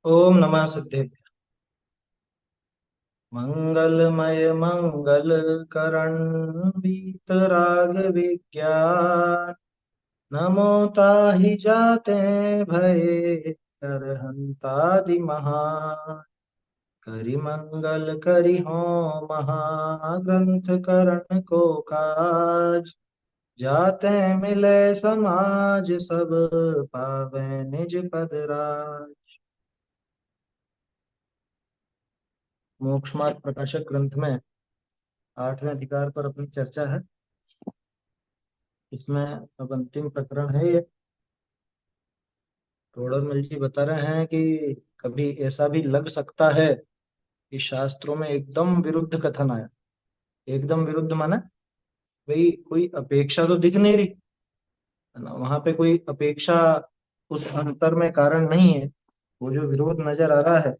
ओम नमः सिद्धे। मंगलमय मंगल करण वीतराग विज्ञान नमो ताहि जाते भये अरहंतादि महान। करि मंगल करि हो महाग्रंथ करण को काज। जाते मिले समाज सब पावे निज पद राज। मोक्ष मार्ग प्रकाशक ग्रंथ में 8वें अधिकार पर अपनी चर्चा है। इसमें अब अंतिम प्रकरण है ये। तोड़रमल जी बता रहे हैं कि कभी ऐसा भी लग सकता है कि शास्त्रों में एकदम विरुद्ध कथन आया। एकदम विरुद्ध माना भाई कोई अपेक्षा तो दिख नहीं रही है ना, वहां पे कोई अपेक्षा उस अंतर में कारण नहीं है। वो जो विरोध नजर आ रहा है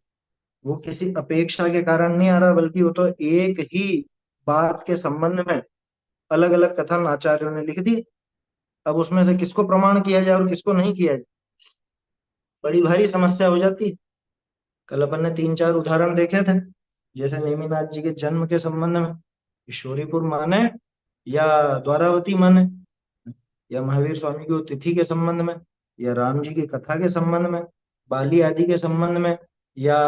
वो किसी अपेक्षा के कारण नहीं आ रहा, बल्कि वो तो एक ही बात के संबंध में अलग अलग कथन आचार्यों ने लिख दिए। अब उसमें से किसको प्रमाण किया जाए और किसको नहीं किया जाए, बड़ी भारी समस्या हो जाती है। कल अपन ने 3-4 उदाहरण देखे थे, जैसे नेमिनाथ जी के जन्म के संबंध में किशोरीपुर माने या द्वारावती माने, या महावीर स्वामी की तिथि के संबंध में, या राम जी की कथा के संबंध में, बाली आदि के संबंध में, या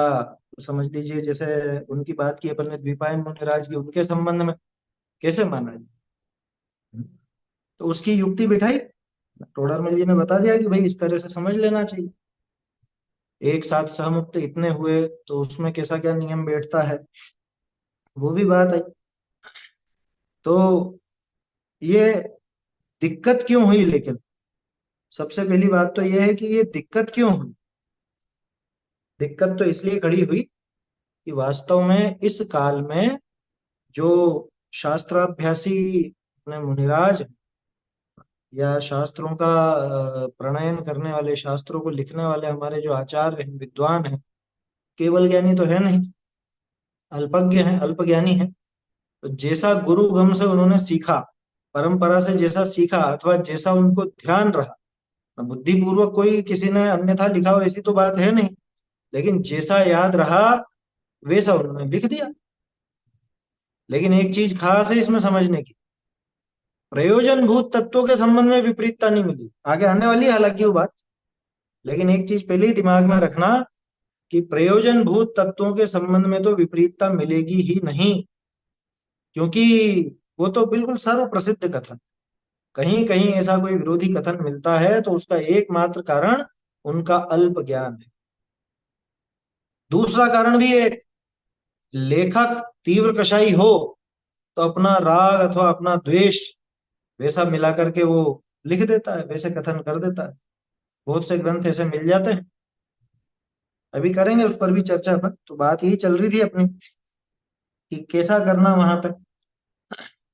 समझ लीजिए जैसे उनकी बात की अपन ने द्विपायन मुनिराज की, उनके संबंध में कैसे माना जाए। तो उसकी युक्ति बिठाई, टोडरमल जी ने बता दिया कि भाई इस तरह से समझ लेना चाहिए। एक साथ सहमुक्त इतने हुए तो उसमें कैसा क्या नियम बैठता है, वो भी बात है। तो ये दिक्कत क्यों हुई, लेकिन सबसे पहली बात तो ये है कि ये दिक्कत क्यों हुई। दिक्कत तो इसलिए खड़ी हुई कि वास्तव में इस काल में जो शास्त्राभ्यासी अपने मुनिराज या शास्त्रों का प्रणयन करने वाले, शास्त्रों को लिखने वाले हमारे जो आचार्य हैं, विद्वान हैं, केवल ज्ञानी तो है नहीं, अल्पज्ञ हैं, अल्पज्ञानी हैं। तो जैसा गुरुगम से उन्होंने सीखा, परंपरा से जैसा सीखा, अथवा जैसा उनको ध्यान रहा, बुद्धिपूर्वक कोई किसी ने अन्यथा लिखा हो ऐसी तो बात है नहीं, लेकिन जैसा याद रहा वैसा उन्होंने लिख दिया। लेकिन एक चीज खास है इसमें समझने की, प्रयोजन भूत तत्वों के संबंध में विपरीतता नहीं मिली, आगे आने वाली है हालांकि वो बात। लेकिन एक चीज पहले ही दिमाग में रखना कि प्रयोजन भूत तत्वों के संबंध में तो विपरीतता मिलेगी ही नहीं, क्योंकि वो तो बिल्कुल सर्वप्रसिद्ध कथन। कहीं कहीं ऐसा कोई विरोधी कथन मिलता है तो उसका एकमात्र कारण उनका अल्प ज्ञान है। दूसरा कारण भी है, लेखक तीव्र कषाई हो तो अपना राग अथवा अपना द्वेष वैसा मिला करके वो लिख देता है, वैसे कथन कर देता है। बहुत से ग्रंथ ऐसे मिल जाते हैं। अभी करेंगे उस पर भी चर्चा, पर तो बात यही चल रही थी अपनी कि कैसा करना वहां पे,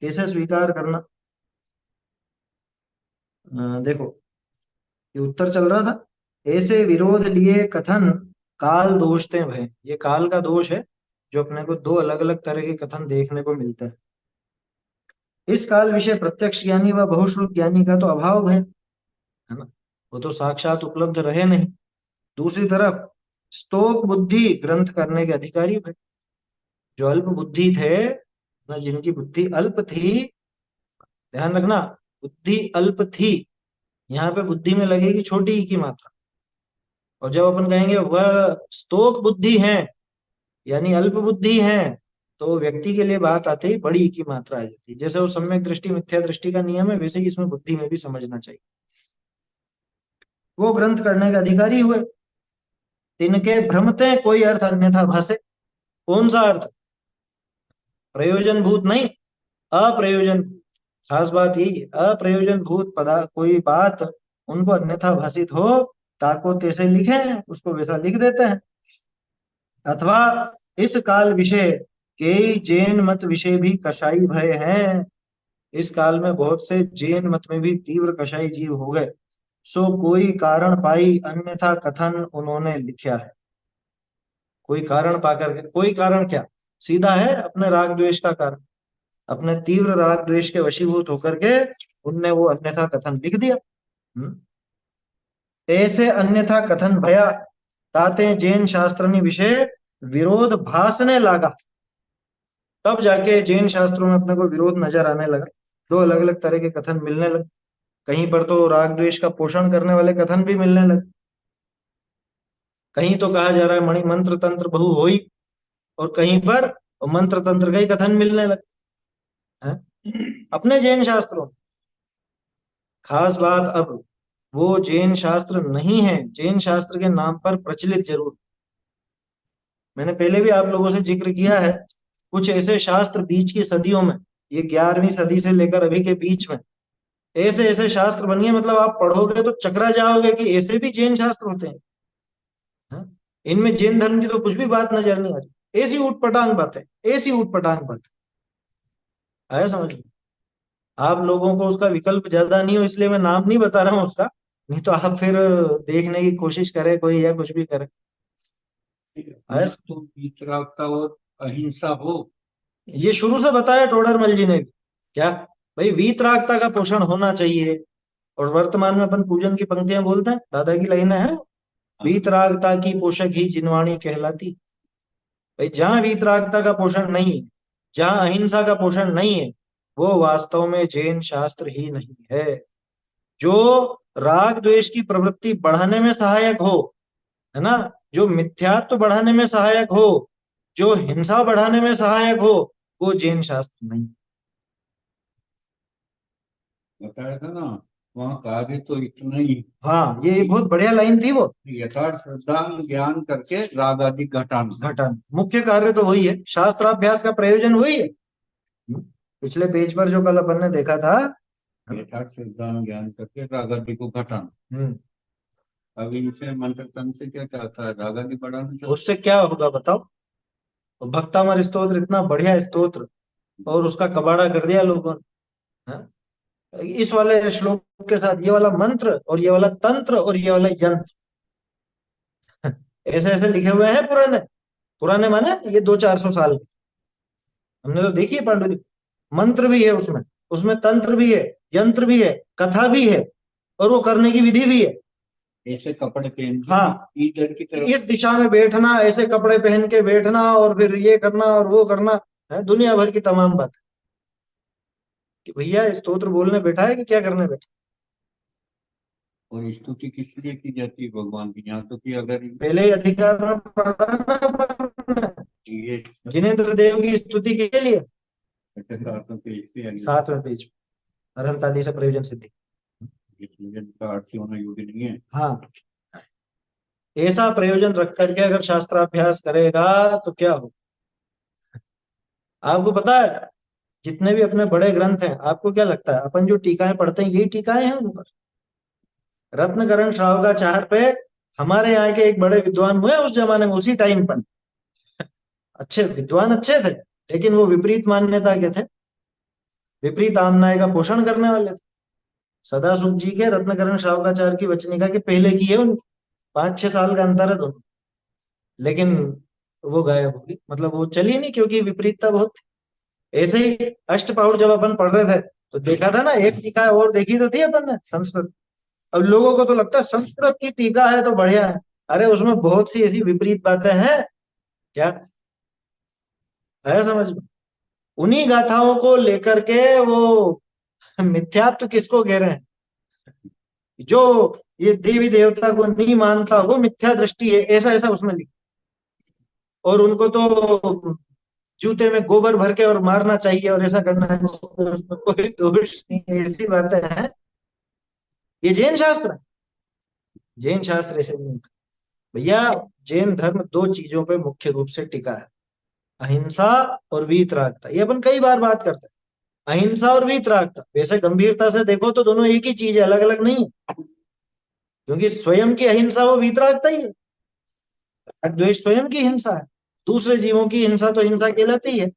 कैसे स्वीकार करना। देखो, ये उत्तर चल रहा था, ऐसे विरोध लिए कथन काल दोषते भय। ये काल का दोष है जो अपने को दो अलग अलग तरह के कथन देखने को मिलते हैं। इस काल विषय प्रत्यक्ष ज्ञानी व बहुश्रुत ज्ञानी का तो अभाव है ना, वो तो साक्षात उपलब्ध रहे नहीं। दूसरी तरफ स्तोक बुद्धि ग्रंथ करने के अधिकारी थे, जो अल्प बुद्धि थे ना, जिनकी बुद्धि अल्प थी। ध्यान रखना, बुद्धि अल्प थी, यहाँ पे बुद्धि में लगेगी छोटी ई की मात्रा। और जब अपन कहेंगे वह स्तोक बुद्धि है यानी अल्प बुद्धि है, तो व्यक्ति के लिए बात आते ही बड़ी ई की मात्रा आ जाती है। जैसे वो सम्यक दृष्टि मिथ्या दृष्टि का नियम है, वैसे ही इसमें बुद्धि में भी समझना चाहिए। वो ग्रंथ करने के अधिकारी हुए, तिनके भ्रमते कोई अर्थ अन्यथा भाषे। कौन सा अर्थ? प्रयोजन भूत नहीं, अप्रयोजन भूत। खास बात यही है, अप्रयोजन भूत पदा कोई बात उनको अन्यथा भाषित हो, ताको तैसे लिखे उसको वैसा लिख देते हैं। अथवा इस काल विषय के जैन मत विषय भी कषाई भय हैं। इस काल में बहुत से जैन मत में भी तीव्र कषाई जीव हो गए, सो कोई कारण पाई अन्यथा कथन उन्होंने लिखा है। कोई कारण पाकर के, कोई कारण क्या, सीधा है अपने राग द्वेष का कारण। अपने तीव्र राग द्वेष के वशीभूत होकर के उनने वो अन्यथा कथन लिख दिया। ऐसे अन्यथा कथन भया, ताते जैन शास्त्रनी विषय विरोध भासने लगा। तब जाके जैन शास्त्रों में अपने को विरोध नजर आने लगा। दो अलग अलग तरह के कथन मिलने लगे। कहीं पर तो राग द्वेष का पोषण करने वाले कथन भी मिलने लगे। कहीं तो कहा जा रहा है मणि मंत्र तंत्र बहु होई, और कहीं पर मंत्र तंत्र का ही कथन मिलने लगे हैं अपने जैन शास्त्रों में। खास बात अब वो जैन शास्त्र नहीं है, जैन शास्त्र के नाम पर प्रचलित जरूर। मैंने पहले भी आप लोगों से जिक्र किया है, कुछ ऐसे शास्त्र बीच की सदियों में, ये 11वीं सदी से लेकर अभी के बीच में ऐसे ऐसे शास्त्र बनिए, मतलब आप पढ़ोगे तो चकरा जाओगे कि ऐसे भी जैन शास्त्र होते हैं। हाँ? इनमें जैन धर्म की तो कुछ भी बात नजर नहीं आ रही। ऐसी ऊटपटांग बात है, ऐसी ऊटपटांग बात आया समझ में। आप लोगों को उसका विकल्प ज्यादा नहीं हो इसलिए मैं नाम नहीं बता रहा हूँ उसका, नहीं तो आप फिर देखने की कोशिश करें कोई या कुछ भी करे। आया ना तो वीतरागता और अहिंसा हो। ये शुरू से बताया टोडरमल जी ने भी। क्या भाई, वीतरागता का पोषण होना चाहिए। और वर्तमान में अपन पूजन की पंक्तियां बोलते हैं, दादा की लाइनें हैं, हाँ, वीतरागता की पोषक ही जिनवाणी कहलाती। भाई जहां वीतरागता का पोषण नहीं है, जहां अहिंसा का पोषण नहीं है, वो वास्तव में जैन शास्त्र ही नहीं है। जो राग द्वेष की प्रवृत्ति बढ़ाने में सहायक हो, है ना, जो मिथ्यात्व बढ़ाने में सहायक हो, जो हिंसा बढ़ाने में सहायक हो, वो जैन शास्त्र नहीं। बताया था ना, वहाँ कार्य तो इतना ही हाँ, ये कि बहुत बढ़िया लाइन थी वो। यथार्थ श्रद्धा ज्ञान करके राग आदि घटाना। घटाना मुख्य कार्य तो वही है, शास्त्राभ्यास का प्रयोजन वही है। पिछले पेज पर जो कल अपन ने देखा था। यथार्थ श्रद्धा ज्ञान करके राग आदि को घटाना। हम्म। अब इनसे मंत्र तंत्र से क्या चाहता है, राग आदि बढ़ाना चाहता उससे क्या होगा बताओ। तो भक्तामर स्तोत्र इतना बढ़िया स्तोत्र, और उसका कबाड़ा कर दिया लोगों ने। हाँ? इस वाले श्लोक के साथ ये वाला मंत्र और ये वाला तंत्र और ये वाला यंत्र ऐसे ऐसे लिखे हुए हैं पुराने। पुराने माने ये 200-400 साल के। हमने तो देखी है पांडुलिपि। मंत्र भी है उसमें, उसमें तंत्र भी है, यंत्र भी है, कथा भी है, और वो करने की विधि भी है। है। ऐसे कपड़े पहन हाँ, के इधर की तरफ। इस दिशा में बैठना, ऐसे कपड़े पहन के बैठना, और फिर ये करना और वो करना है, दुनिया भर की तमाम बात। कि भैया स्तोत्र बोलने बैठा है कि क्या करने बैठा। और स्तुति किस लिए की जाती है भगवान की, यहाँ तो कि अगर पहले ही अधिकार में पढ़ा ना अपन ने, ये जिनेंद्र देव की स्तुति के लिए। तो इससे अगले 7वें पेज, अरहंतादी से प्रयोजन सिद्धि। का अर्थ होना योग्य नहीं है। हाँ, ऐसा प्रयोजन रख करके अगर शास्त्राभ्यास करेगा तो क्या हो। आपको पता है, जितने भी अपने बड़े ग्रंथ हैं, आपको क्या लगता है अपन जो टीकाएं पढ़ते हैं यही टीकाएं हैं उन पर। रत्नकरण श्रावकाचार्य पे हमारे यहाँ के एक बड़े विद्वान हुए उस जमाने में, उसी टाइम पर। अच्छे विद्वान अच्छे थे, लेकिन वो विपरीत मान्यता के थे, विपरीत आमनाय का पोषण करने वाले थे। सदासुत जी के रत्नकरण श्रावकाचार्य की वचनिका के पहले की है उनकी, 5-6 साल का अंतर है दोनों। लेकिन वो गायब होगी, मतलब वो चली नहीं, क्योंकि विपरीतता बहुत थी। ऐसे ही अष्टपाउर जब अपन पढ़ रहे थे तो देखा था ना, एक टीका और देखी तो थी अपन ने संस्कृत। अब लोगों को तो लगता है संस्कृत की टीका है तो बढ़िया है। अरे उसमें बहुत सी ऐसी विपरीत बातें हैं, क्या है समझ में। उन्हीं गाथाओं को लेकर के वो मिथ्यात्व किसको कह रहे हैं, जो ये देवी देवता को नहीं मानता वो मिथ्या दृष्टि है, ऐसा ऐसा उसमें लिखा। और उनको तो जूते में गोबर भर के और मारना चाहिए और ऐसा करना चाहिए, उसमें कोई दोष नहीं है, ऐसी बातें हैं। ये जैन शास्त्र है। जैन शास्त्र ऐसे नहीं होता भैया। जैन धर्म दो चीजों पे मुख्य रूप से टिका है, अहिंसा और वीतरागता। ये अपन कई बार बात करते हैं, अहिंसा और वीतरागता। वैसे गंभीरता से देखो तो दोनों एक ही चीज है, अलग अलग नहीं है। क्योंकि स्वयं की अहिंसा वो वीतरागता ही है। द्वेष स्वयं की हिंसा है, दूसरे जीवों की हिंसा तो हिंसा कहलाती है।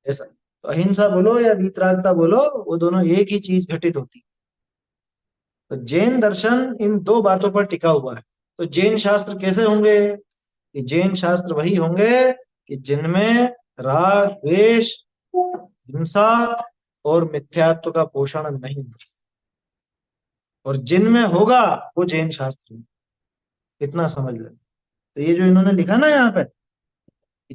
ऐसा तो अहिंसा बोलो या वीतरागता बोलो, वो दोनों एक ही चीज घटित होती है। तो जैन दर्शन इन दो बातों पर टिका हुआ है। तो जैन शास्त्र कैसे होंगे, कि जैन शास्त्र वही होंगे कि जिनमें राग द्वेष, हिंसा और मिथ्यात्व का पोषण नहीं, और जिनमें होगा वो जैन शास्त्र है। इतना समझ लो। तो ये जो इन्होंने लिखा ना यहाँ पे,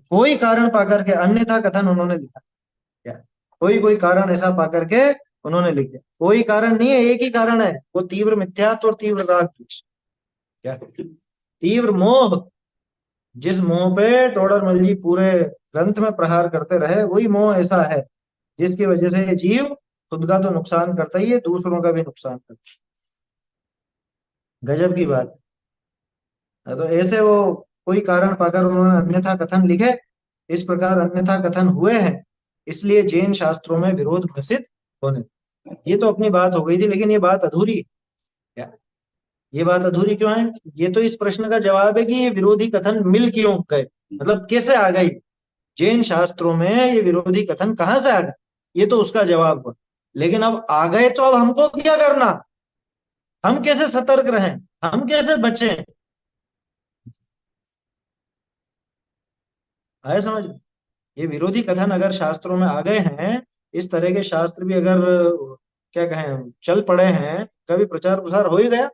कोई कारण पाकर के, अन्यथा कथन उन्होंने लिखा क्या, कोई कोई कारण ऐसा पाकर के उन्होंने लिख दिया। कोई कारण नहीं है, एक ही कारण है, वो तीव्र मिथ्यात्व और तीव्र राग द्वेष। क्या, तीव्र मोह। जिस मोह पे टोडरमल जी पूरे ग्रंथ में प्रहार करते रहे, वही मोह ऐसा है जिसकी वजह से ये जीव खुद का तो नुकसान करता ही है, दूसरों का भी नुकसान करता है। गजब की बात है। तो ऐसे वो कोई कारण पाकर उन्होंने अन्यथा कथन लिखे, इस प्रकार अन्यथा कथन हुए हैं, इसलिए जैन शास्त्रों में विरोध घोषित होने। ये तो अपनी बात हो गई थी, लेकिन ये बात अधूरी है। क्या, ये बात अधूरी क्यों है? ये तो इस प्रश्न का जवाब है कि ये विरोधी कथन मिल क्यों गए, मतलब कैसे आ गई जैन शास्त्रों में ये विरोधी कथन, कहां से आ गए, ये तो उसका जवाब हुआ। लेकिन अब आ गए तो अब हमको क्या करना, हम कैसे सतर्क रहें, हम कैसे बचें? आए समझ? ये विरोधी कथन अगर शास्त्रों में आ गए हैं, इस तरह के शास्त्र भी अगर क्या कहें चल पड़े हैं, कभी प्रचार प्रसार हो ही गया।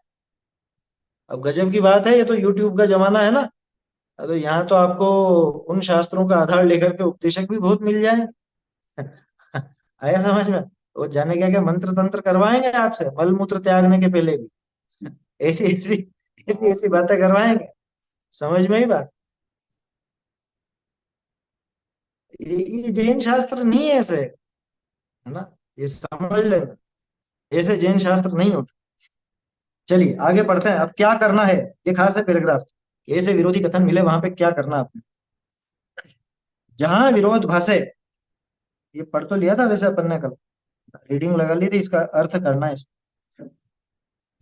अब गजब की बात है, ये तो यूट्यूब का जमाना है ना। तो यहाँ तो आपको उन शास्त्रों का आधार लेकर के उपदेशक भी बहुत मिल जाए। आया समझ में? वो जाने क्या क्या मंत्र तंत्र करवाएंगे आपसे मल मूत्र त्यागने के पहले भी। ऐसी ऐसी ऐसी ऐसी बातें करवाएंगे। समझ में ही बात। ये जैन शास्त्र नहीं है ऐसे, है ना, ये समझ लेना, ऐसे जैन शास्त्र नहीं होते। चलिए आगे बढ़ते हैं, अब क्या करना है, ये खास है पैराग्राफ। ऐसे विरोधी कथन मिले वहां पे क्या करना आपने। जहां विरोध भाषे, ये पढ़ तो लिया था वैसे अपन ने कल, रीडिंग लगा ली थी, इसका अर्थ करना है इसका।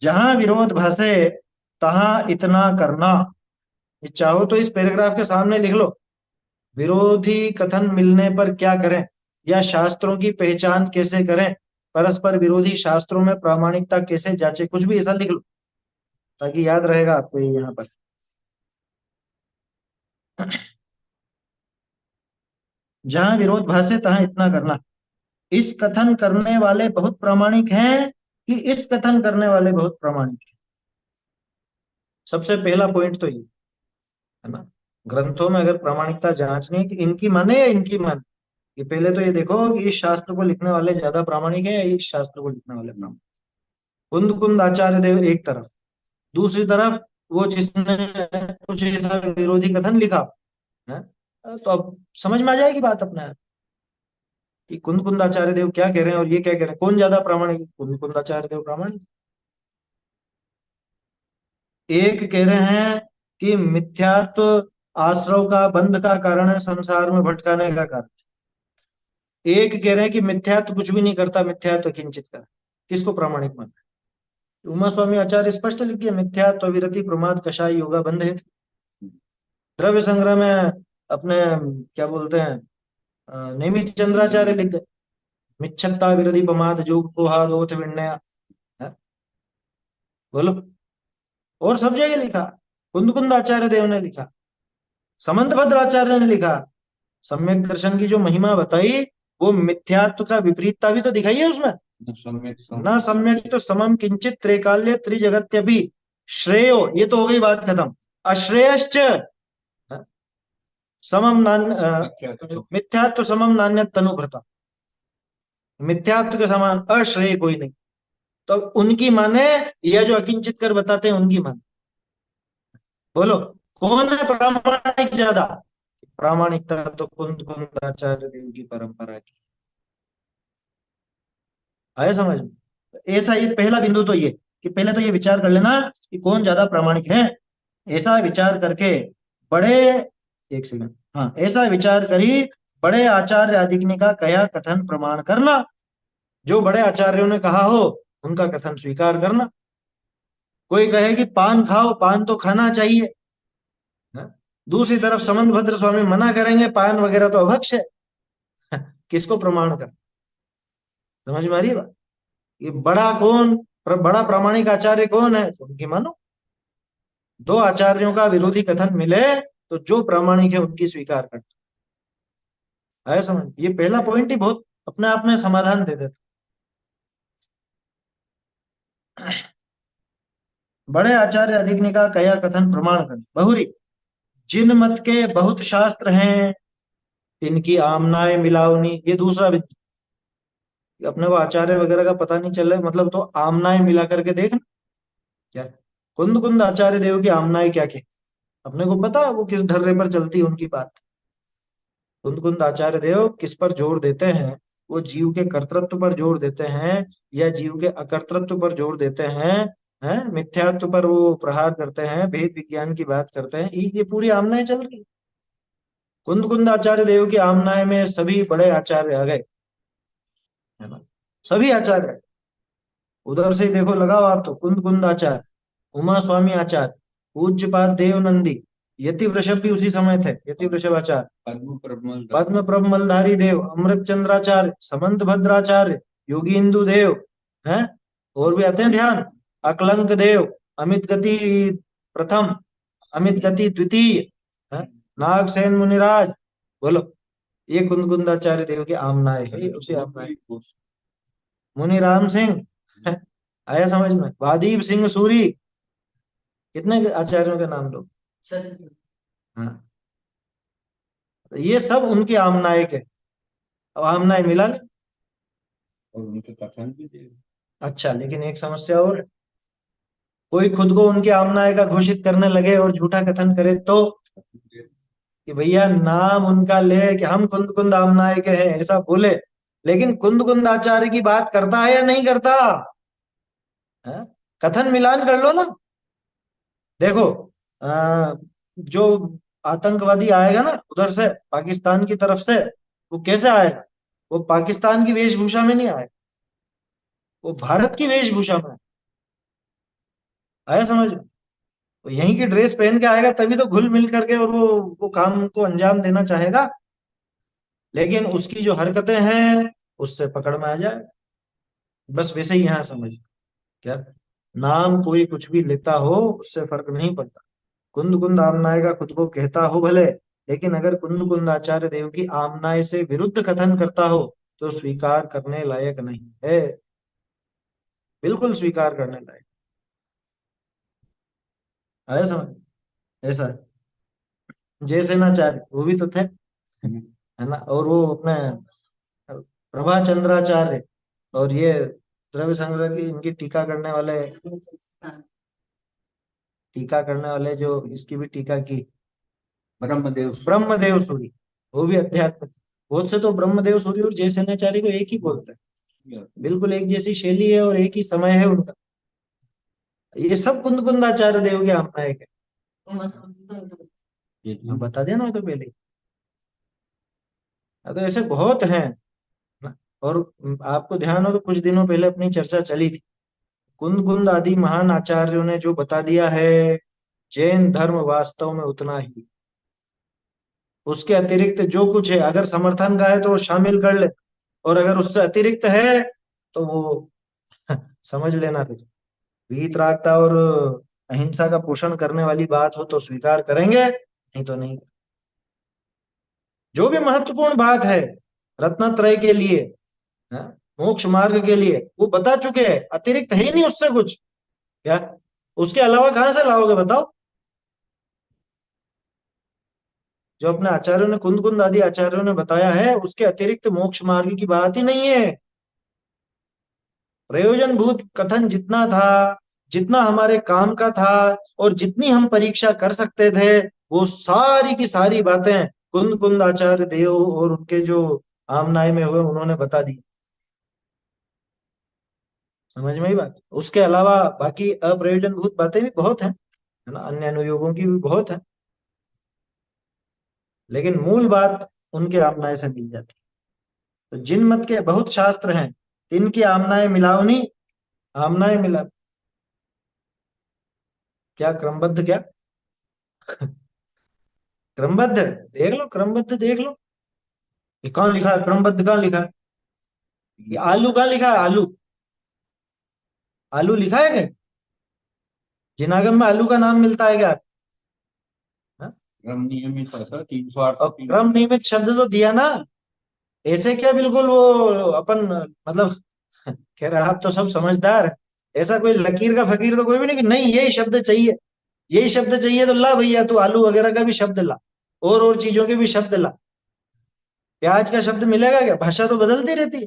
जहां विरोध भाषे तहां इतना करना। ये चाहो तो इस पैराग्राफ के सामने लिख लो, विरोधी कथन मिलने पर क्या करें, या शास्त्रों की पहचान कैसे करें, परस्पर विरोधी शास्त्रों में प्रामाणिकता कैसे जांचे, कुछ भी ऐसा लिख लो ताकि याद रहेगा आपको ये यहाँ पर। जहां विरोध भाषे तहां इतना करना। इस कथन करने वाले बहुत प्रामाणिक हैं कि इस कथन करने वाले बहुत प्रामाणिक हैं। सबसे पहला पॉइंट तो ये है ना, ग्रंथों में अगर प्रामाणिकता जांचनी है कि इनकी माने या इनकी माने, ये पहले तो ये देखो कि इस शास्त्र को लिखने वाले ज्यादा प्रामाणिक है या इस शास्त्र को लिखने वाले प्रामाणिक। कुंद कुंद आचार्य देव एक तरफ, दूसरी तरफ वो जिसने कुछ ऐसा विरोधी कथन लिखा है। तो अब समझ में आ जाएगी बात अपने आप कि कुंद कुंद आचार्य देव क्या कह रहे हैं और ये क्या कह रहे हैं, कौन ज्यादा प्रामाणिक है? कुंद कुंद आचार्य देव प्रामाणिक। एक कह रहे हैं कि मिथ्यात्व आश्रव का बंध का कारण है, संसार में भटकाने का कारण। एक कह रहे हैं कि मिथ्यात्व कुछ भी नहीं करता, मिथ्यात्व किंचित कर। किसको प्रामाणिक मानना है? उमा स्वामी आचार्य स्पष्ट लिख दिया, मिथ्यात्व विरति प्रमाद कषाय योगा बंध है। द्रव्य संग्रह में अपने क्या बोलते हैं, नेमित चंद्राचार्य लिख गए, मिच्छत्ता विरति प्रमाद जोग पोहादोथ विण्य। बोलो। और सब जगह लिखा, कुंद कुंद आचार्य देव ने लिखा, समंत भद्राचार्य ने लिखा, सम्यक दर्शन की जो महिमा बताई, वो मिथ्यात्व का विपरीतता भी तो दिखाई है उसमें। सम्यक ना सम्यक तो समम किंचित त्रैकाल्य त्रिजगत्यपि श्रेयो, ये तो हो गई बात खत्म। अश्रेयश्च समम मिथ्यात्व समम नान्य तनुभृता, मिथ्यात्व के समान अश्रेय कोई नहीं। तो उनकी माने या जो अकिंचित कर बताते हैं उनकी माने। बोलो, कौन है प्रामाणिक ज्यादा? प्रामाणिकता तो कुंद कुंद आचार्य देव की परंपरा की। आया समझ में? ऐसा ये पहला बिंदु तो ये कि पहले तो ये विचार कर लेना कि कौन ज्यादा प्रामाणिक है। ऐसा विचार करके बड़े, एक सेकंड, हाँ, ऐसा विचार करी बड़े आचार्य आदिग्नि का कया कथन प्रमाण करना। जो बड़े आचार्यों ने कहा हो उनका कथन स्वीकार करना। कोई कहे कि पान खाओ, पान तो खाना चाहिए, हाँ? दूसरी तरफ समंत भद्र स्वामी मना करेंगे, पान वगैरह तो अभक्ष है। किसको प्रमाण कर? समझ में आ रही है बात? ये बड़ा कौन, बड़ा प्रामाणिक आचार्य कौन है, तो उनकी मानो। दो आचार्यों का विरोधी कथन मिले तो जो प्रामाणिक है उनकी स्वीकार करते। आया समझ? ये पहला पॉइंट ही बहुत अपने आप में समाधान दे देता। बड़े आचार्य अधिक ने कहा, कया कथन प्रमाण कर बहुरी, जिन मत के बहुत शास्त्र हैं, इनकी आमनाए मिलावनी। ये दूसरा भी, अपने को आचार्य वगैरह का पता नहीं चल रहा है, मतलब तो आमनाए मिला करके देखना क्या। कुंद कुंद आचार्य देव की आमनाए क्या कहती, अपने को पता है वो किस ढर्रे पर चलती है उनकी बात। कुंद कुंद आचार्य देव किस पर जोर देते हैं, वो जीव के कर्तृत्व पर जोर देते हैं या जीव के अकर्तृत्व पर जोर देते हैं मिथ्यात्व पर वो प्रहार करते हैं, भेद विज्ञान की बात करते हैं, ये पूरी आमनाएं चल रही। कुंद कुंद आचार्य देव की आमनाएं में सभी बड़े आचार्य आ गए, है ना, सभी आचार्य। उधर से ही देखो, लगाओ आप तो, कुंद कुंद आचार्य, उमा स्वामी आचार्य, पूज्यपाद देव नंदी, यति वृषभ भी उसी समय थे, यति वृषभ आचार्य, पद्म प्रमल पद्म प्रभ मलधारी देव, अमृत चंद्राचार्य, समंत भद्राचार्य, योगी इंदु देव, हैं, और भी आते हैं ध्यान, अकलंक देव, अमित गति प्रथम, अमित गति द्वितीय, हैं, नागसेन मुनिराज। बोलो, ये कुंद कुंदाचार्य देव की आमनाएं है, ये उसी आमनाएं। मुनि राम सिंह, हैं, आया समझ में, वादीप सिंह सूरी, कितने आचार्यों के नाम लो। हाँ, तो ये सब उनकी आमनाएं के, अब आमनाएं मिला नहीं। और उनके कथन भी थे। अच्छा, लेकिन एक समस्या और है, कोई खुद को उनके आमनाय का घोषित करने लगे और झूठा कथन करे तो, कि भैया नाम उनका ले कि हम कुंद कुंद आमनाय के हैं, ऐसा बोले, लेकिन कुंद कुंद आचार्य की बात करता है या नहीं करता, है? कथन मिलान कर लो ना। देखो, जो आतंकवादी आएगा ना उधर से, पाकिस्तान की तरफ से, वो कैसे आएगा, वो पाकिस्तान की वेशभूषा में नहीं आएगा, वो भारत की वेशभूषा में आया समझ में। तो यहीं की ड्रेस पहन के आएगा, तभी तो घुल मिल करके और वो काम को अंजाम देना चाहेगा, लेकिन उसकी जो हरकतें हैं उससे पकड़ में आ जाए। बस वैसे ही यहाँ समझ, क्या, नाम कोई कुछ भी लेता हो उससे फर्क नहीं पड़ता, कुंद कुंद आमनाय का खुद को कहता हो भले, लेकिन अगर कुंद कुंद आचार्य देव की आमनाय से विरुद्ध कथन करता हो तो स्वीकार करने लायक नहीं है, बिल्कुल स्वीकार करने लायक। आया समझ, ऐसा है। जयसेनाचार्य वो भी तो थे, है ना, और वो अपने प्रभाचंद्राचार्य, और ये द्रव्य संग्रह की इनकी टीका करने वाले जो इसकी भी टीका की, ब्रह्मदेव ब्रह्मदेव सूरी, वो भी अध्यात्म थे। बहुत से तो ब्रह्मदेव सूरी और जयसेनाचार्य को एक ही बोलते हैं, बिल्कुल एक जैसी शैली है और एक ही समय है उनका। ये सब कुंद कुंदाचार्य देव के आमनायक है। बता दिया ना वो तो पहले ही। तो ऐसे बहुत हैं ना। और आपको ध्यान हो तो कुछ दिनों पहले अपनी चर्चा चली थी, कुंद कुंद आदि महान आचार्यों ने जो बता दिया है, जैन धर्म वास्तव में उतना ही, उसके अतिरिक्त जो कुछ है अगर समर्थन का है तो वो शामिल कर ले, और अगर उससे अतिरिक्त है तो वो समझ लेना फिर, वीतरागता और अहिंसा का पोषण करने वाली बात हो तो स्वीकार करेंगे, नहीं तो नहीं। जो भी महत्वपूर्ण बात है रत्नत्रय के लिए, हाँ, मोक्ष मार्ग के लिए, वो बता चुके हैं, अतिरिक्त है ही नहीं उससे कुछ, क्या, उसके अलावा कहां से लाओगे बताओ। जो अपने आचार्यों ने, कुंद कुंद आदि आचार्यों ने बताया है, उसके अतिरिक्त मोक्ष मार्ग की बात ही नहीं है। प्रयोजनभूत कथन जितना था, जितना हमारे काम का था, और जितनी हम परीक्षा कर सकते थे, वो सारी की सारी बातें कुंद कुंद आचार्य देव और उनके जो आमनाय में हुए उन्होंने बता दी। समझ में ही बात, उसके अलावा बाकी अप्रयोजनभूत बातें भी बहुत हैं, है ना, अन्य अनुयोगों की भी बहुत है, लेकिन मूल बात उनके आमनाय से मिल जाती है। तो जिन मत के बहुत शास्त्र हैं, तिनकी आमनाय मिलावनी, आमनाय मिला, क्या क्रमबद्ध, क्या क्रमबद्ध, देख लो क्रमबद्ध देख लो, ये कहाँ लिखा है क्रमबद्ध, कहाँ लिखा है, ये आलू कहाँ लिखा है, आलू, आलू लिखा है क्या, जिनागम में आलू का नाम मिलता है क्या, हाँ? क्रम नियमित था 308 से और क्रम नियमित शब्द तो दिया ना, ऐसे क्या बिल्कुल वो अपन, मतलब कह रहे आप तो सब समझदार, ऐसा कोई लकीर का फकीर तो कोई भी नहीं कि नहीं यही शब्द चाहिए, यही शब्द चाहिए तो ला भैया, तू आलू वगैरह का भी शब्द ला, और चीजों के भी शब्द ला। प्याज का शब्द मिलेगा क्या? भाषा तो बदलती रहती है।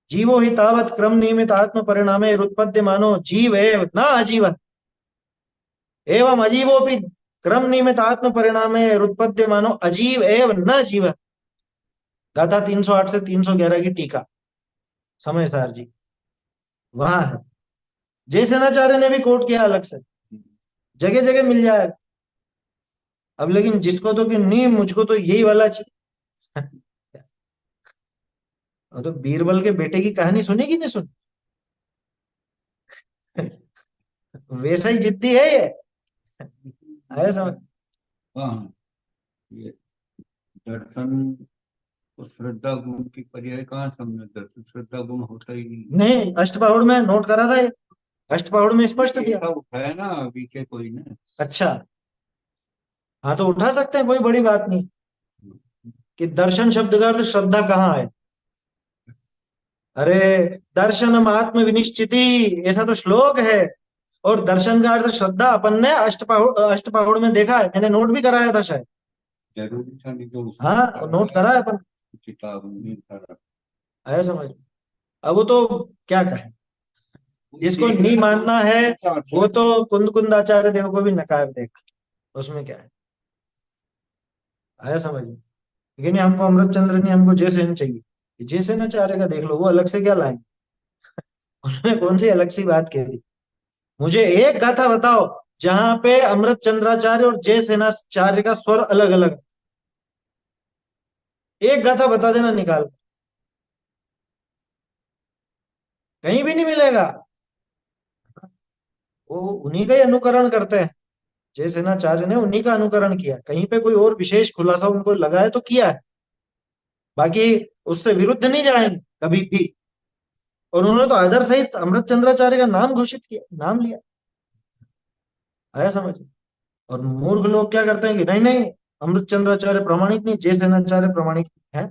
जीवो ही तावत क्रम नियमित आत्म परिणामे रुत्पद्य मानो जीव एव न अजीव एवं अजीवोपि क्रम नियमित आत्म परिणामे रुत्पद्य मानो अजीव एव न जीव। गाथा 308 से 311 की टीका, समय सार जी वहां है। जयसेनाचार्य ने भी कोट किया अलग से, जगह जगह मिल जाएगा। अब लेकिन जिसको तो कि नहीं, मुझको तो यही वाला चाहिए। तो बीरबल के बेटे की कहानी सुनी कि नहीं सुनी? वैसा ही जिद्दी है ये, है समझ। हाँ, ये दर्शन तो श्रद्धा गुण की पर्याय कहाँ समझे, दर्शन श्रद्धा गुण होता ही नहीं। नहीं, अष्टपहुड़ में नोट करा था ये, अष्टपहुड़ में स्पष्ट दिया। ऐसा उठाया ना अभी के कोई ने। अच्छा, हाँ तो उठा सकते हैं, कोई बड़ी बात नहीं। कि दर्शन शब्द का अर्थ श्रद्धा कहाँ है? अरे, दर्शनम आत्म विनिश्चिति, ऐसा तो श्लोक है। और दर्शन का अर्थ श्रद्धा अपन ने अष्टपहुड़ में देखा है, मैंने नोट भी कराया था शायद। जरूरी था नहीं तो उसमें हाँ नोट करा है अपन। किताब में था। आया समझ। अब वो तो क्या कहें, जिसको नहीं मानना है वो तो कुंद कुंदाचार्य देव को भी नकार देगा, उसमें क्या है। आया समझ। लेकिन हमको अमृत चंद्र नहीं, हमको जयसेन चाहिए। जयसेन आचार्य का देख लो, वो अलग से क्या लाएंगे। उन्होंने कौन सी अलग सी बात कह दी? मुझे एक गाथा बताओ जहां पे अमृत चंद्राचार्य और जय सेनाचार्य का स्वर अलग अलग। एक गाथा बता देना निकाल। कहीं भी नहीं मिलेगा। वो उन्हीं का ही अनुकरण करते हैं। जय सेनाचार्य ने उन्हीं का अनुकरण किया, कहीं पे कोई और विशेष खुलासा उनको लगा है तो किया है। बाकी उससे विरुद्ध नहीं जाएंगे कभी भी। और उन्होंने तो आदर सहित अमृत चंद्राचार्य का नाम घोषित किया, नाम लिया। आया समझ। और मूर्ख लोग क्या करते हैं कि नहीं नहीं, अमृत चंद्राचार्य प्रमाणिक नहीं, जय सेनाचार्य प्रमाणिक है।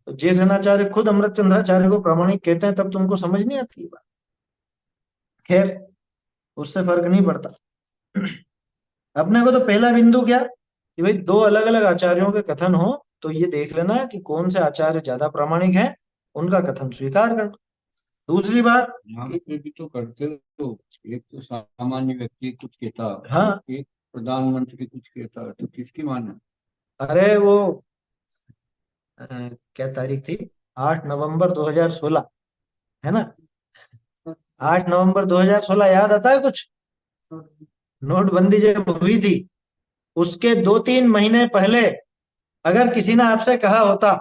तो जय सेनाचार्य खुद अमृत चंद्राचार्य को प्रमाणिक कहते हैं, तब तुमको समझ नहीं आती ये बात। खैर, उससे फर्क नहीं पड़ता। अपने को तो पहला बिंदु क्या कि भाई दो अलग अलग आचार्यों के कथन हो, तो ये देख लेना कि कौन से आचार्य ज्यादा प्रामाणिक है, उनका कथन स्वीकार करना। दूसरी बात यहाँ पे भी तो करते हो, एक तो सामान्य व्यक्ति कुछ कहता, हाँ, एक प्रधानमंत्री कुछ कहता, तो किसकी माने। अरे वो अ, क्या तारीख थी, 8 नवंबर 2016, है ना? 8 नवंबर 2016 याद आता है कुछ? नोटबंदी जब हुई थी, उसके 2-3 महीने पहले अगर किसी ने आपसे कहा होता,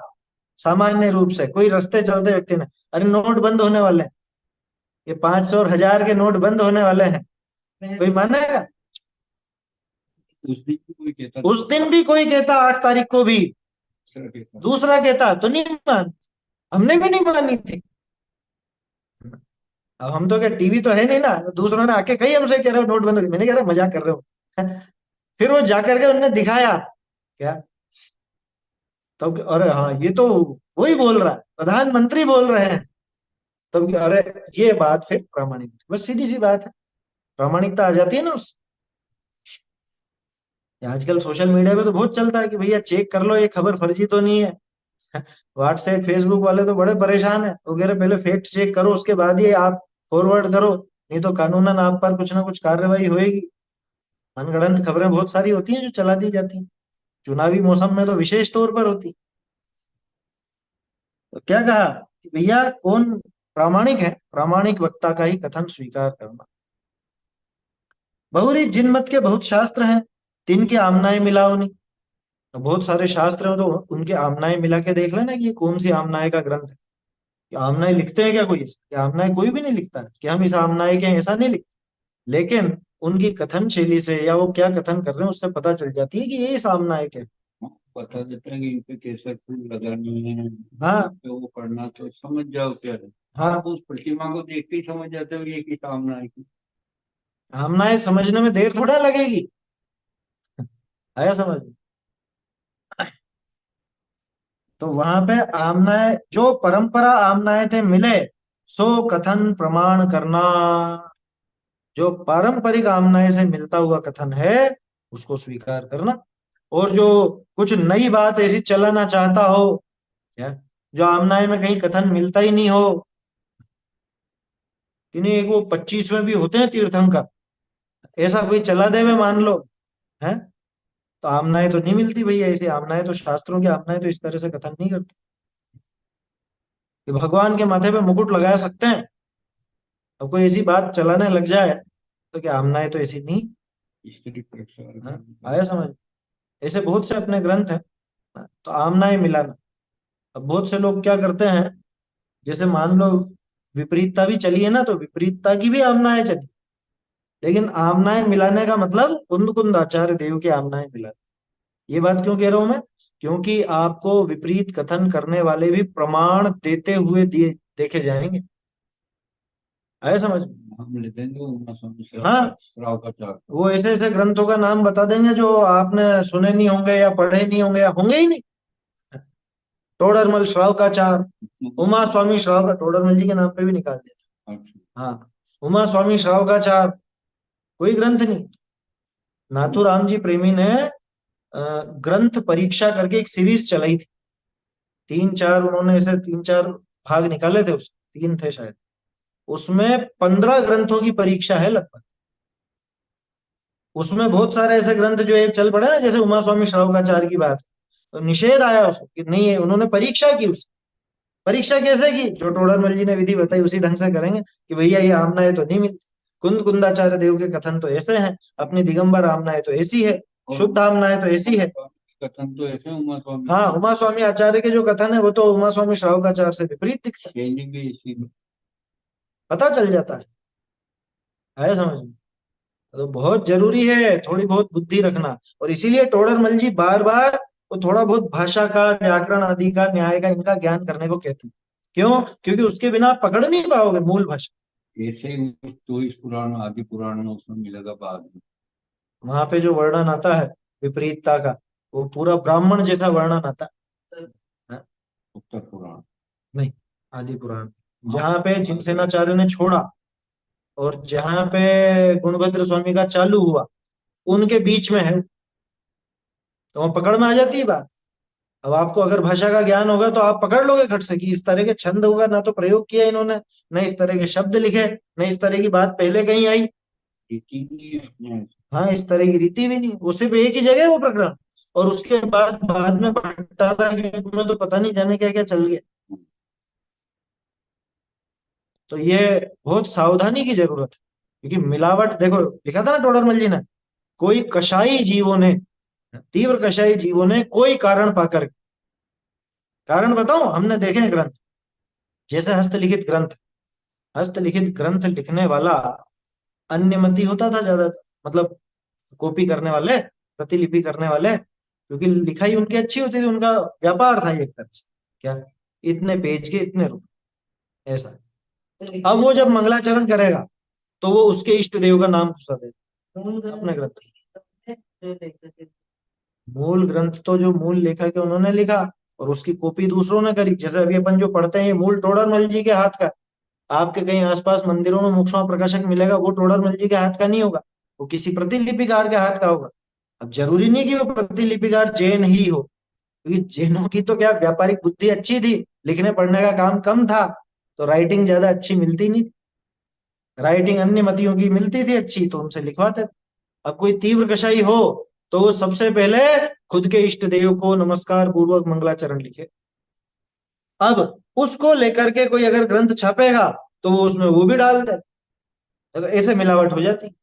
सामान्य रूप से कोई रास्ते चलते व्यक्ति ने, अरे नोट बंद होने वाले हैं, ये 500 और 1000 के नोट बंद होने वाले हैं, कोई मानेगा? उस दिन भी कोई कहता, उस दिन भी कोई कहता, 8 तारीख को भी दूसरा कहता। दूसरा कहता तो नहीं मान, हमने भी नहीं मानी थी। अब हम तो क्या टीवी तो है नहीं ना, तो दूसरों ने आके कही हमसे, कह रहे हो नोट बंद हो गए, मैंने कह रहा मजाक कर रहे हो। फिर वो जाकर के उन्होंने दिखाया क्या, तब अरे हाँ ये तो वही बोल रहा है, प्रधानमंत्री बोल रहे हैं। तब अरे ये बात फिर प्रामाणिक, बस सीधी सी बात है, प्रामाणिकता आ जाती है ना उससे। आजकल सोशल मीडिया पे तो बहुत चलता है कि भैया चेक कर लो ये खबर फर्जी तो नहीं है। व्हाट्सएप फेसबुक वाले तो बड़े परेशान है, वो कह रहे पहले फैक्ट चेक करो उसके बाद ही आप फॉरवर्ड करो, नहीं तो कानूनन आप पर कुछ ना कुछ कार्रवाई होएगी। मनगढ़ंत खबरें बहुत सारी होती हैं जो चला दी जाती हैं, चुनावी मौसम में तो विशेष तौर पर होती। तो क्या कहा कि भैया कौन प्रामाणिक है, प्रामाणिक वक्ता का ही कथन स्वीकार करना। बहुरी जिन मत के बहुत शास्त्र हैं, तिन के आमनाएं मिलाओ नहीं। तो बहुत सारे शास्त्र हैं, तो उनके आमनाएं मिला के देख लेना कि ये कौन सी आमनाएं का ग्रंथ है। कि आमनाएं लिखते हैं क्या कोई ऐसा? कि आमनाएं कोई भी नहीं लिखता है कि हम इस आमनाएं के हैं, ऐसा नहीं लिखते। लेकिन उनकी कथन शैली से या वो क्या कथन कर रहे हैं उससे पता चल जाती है कि ये इस आमनाएं के हैं। बता देते हैं कि इन पे कैसे फूल लगानी है, हाँ तो वो करना, तो समझ जाओ क्या है। आप हाँ, उस प्रतिमा को देखते ही समझ जाते हो कि ये की कामना है की। आमनाएं समझने में देर थोड़ा लगेगी। आया समझ। तो वहां पे आमनाएं, जो परंपरा आमनाएं थे मिले, सो कथन प्रमाण करना, जो पारंपरिक आमनाय से मिलता हुआ कथन है उसको स्वीकार करना, और जो कुछ नई बात ऐसी चलाना चाहता हो, क्या, जो आमनाय में कहीं कथन मिलता ही नहीं हो, कि नहीं एक वो 25वें भी होते हैं तीर्थंकर, ऐसा कोई चला देवे मान लो, है, तो आमनाएं तो नहीं मिलती भैया, ऐसी आमनाएं तो शास्त्रों की आमनाएं तो इस तरह से कथन नहीं करती कि भगवान के माथे पे मुकुट लगा सकते हैं। अब कोई ऐसी बात चलाने लग जाए तो क्या आमनाएं तो ऐसी नहीं, स्त्री प्रचार हाँ, करना। आया समझ। ऐसे बहुत से अपने ग्रंथ हैं, तो आमनाएं मिलाना। अब बहुत से लोग क्या करते हैं, जैसे मान लो विपरीतता भी चली है ना, तो विपरीतता की भी आमनाएं चली, लेकिन आमनाएं मिलाने का मतलब कुंद कुंद आचार्य देव की आमनाएं मिला। ये बात क्यों कह रहा हूं मैं, क्योंकि आपको विपरीत कथन करने वाले भी प्रमाण देते हुए दिए देखे जाएंगे, आया समझ। हम ले देंगे उमा स्वामी हाँ, श्राव का चार। वो ऐसे ऐसे ग्रंथों का नाम बता देंगे जो आपने सुने नहीं होंगे या पढ़े नहीं होंगे या होंगे ही नहीं। टोडरमल श्राव का चार, उमा स्वामी श्राव का, टोडरमल जी के नाम पे भी निकाल दिया अच्छा। था। हाँ, उमा स्वामी श्राव का चार, कोई ग्रंथ नहीं। नाथूराम जी प्रेमी ने ग्रंथ परीक्षा करके एक सीरीज चलाई थी, तीन चार उन्होंने ऐसे तीन चार भाग निकाले थे, उस तीन थे शायद, उसमें 15 ग्रंथों की परीक्षा है लगभग। उसमें बहुत सारे ऐसे ग्रंथ जो ये चल पड़े ना, जैसे उमा स्वामी श्रवकाचार्य की बात, तो निषेध आया उसको कि नहीं है, उन्होंने परीक्षा की उसकी। परीक्षा कैसे की, जो टोडरमल जी ने विधि बताई उसी ढंग से करेंगे कि भैया ये आमनाएं तो नहीं मिलती, कुंद कुंदाचार्य देव के कथन तो ऐसे हैं, अपनी दिगंबर आमनाएं तो ऐसी है, और शुद्ध आमनाएं तो ऐसी है। कथन तो ऐसे उमा स्वामी हाँ, उमा स्वामी आचार्य के जो कथन है वो तो उमा स्वामी श्रावकाचार्य से विपरीत दिखता है, शैली भी इसी में। पता चल जाता है समझ में। तो बहुत जरूरी है थोड़ी बहुत बुद्धि रखना, और इसीलिए टोडरमल जी बार बार वो थोड़ा बहुत भाषा का, व्याकरण आदि का, न्याय का, इनका ज्ञान करने को कहते हैं। क्यों, क्योंकि उसके बिना आप पकड़ नहीं पाओगे मूल भाषा। ऐसे ही उस 24 पुराण आदि पुराण में उसमें मिलेगा बाद में। वहां पे जो वर्णन आता है विपरीतता का, वो पूरा ब्राह्मण जैसा वर्णन आता है। उत्तर पुराण। नहीं, आदि पुराण, हाँ। जहाँ पे जिनसेनाचार्य ने छोड़ा और जहाँ पे गुणभद्र स्वामी का चालू हुआ, उनके बीच में है, तो वहां पकड़ में आ जाती है बात। अब आपको अगर भाषा का ज्ञान होगा तो आप पकड़ लोगे खट से कि इस तरह के छंद होगा, ना तो प्रयोग किया इन्होंने, न इस तरह के शब्द लिखे, न इस तरह की बात पहले कहीं आई। रीति भी अपने। हाँ, इस तरह की रीति भी नहीं, वो सिर्फ एक ही जगह है वो प्रकरण, और उसके बाद बाद में भट्टारा के युग में तो पता नहीं जाने क्या क्या चल गया। तो ये बहुत सावधानी की जरूरत है, क्योंकि मिलावट देखो, लिखा था ना टोडरमल जी ने, कोई कशाई जीवों ने, तीव्र कशाई जीवों ने कोई कारण पाकर, कारण बताओ, हमने देखे हैं ग्रंथ, जैसे हस्तलिखित ग्रंथ, हस्तलिखित ग्रंथ लिखने वाला अन्यमति होता था ज्यादातर, मतलब कॉपी करने वाले, प्रतिलिपि करने वाले, क्योंकि लिखाई उनकी अच्छी होती थी, उनका व्यापार था एक तरह से, क्या, इतने पेज के इतने रुपए, ऐसा। अब वो जब मंगलाचरण करेगा तो वो उसके इष्ट देव का नाम घुसा देगा अपने ग्रंथ में। मूल ग्रंथ तो जो मूल लेखक है उन्होंने लिखा, और उसकी कॉपी दूसरों ने करी। जैसे अभी अपन जो पढ़ते हैं ये मूल टोडरमल जी के हाथ का, आपके कहीं आसपास मंदिरों में मुखमा प्रकाशक मिलेगा, वो टोडरमल जी के हाथ का नहीं होगा, वो किसी प्रतिलिपिकार के हाथ का होगा। अब जरूरी नहीं कि वो प्रतिलिपिकार जैन ही हो, क्योंकि जैनों की तो क्या व्यापारिक बुद्धि अच्छी थी, लिखने पढ़ने का काम कम था, तो राइटिंग ज्यादा अच्छी मिलती नहीं थी, राइटिंग अन्य मतियों की मिलती थी अच्छी, तो उनसे लिखवाते थे। अब कोई तीव्र कशाई हो तो वो सबसे पहले खुद के इष्ट देव को नमस्कार पूर्वक मंगलाचरण लिखे। अब उसको लेकर के कोई अगर ग्रंथ छापेगा तो वो उसमें वो भी डाल दे, तो ऐसे मिलावट हो जाती।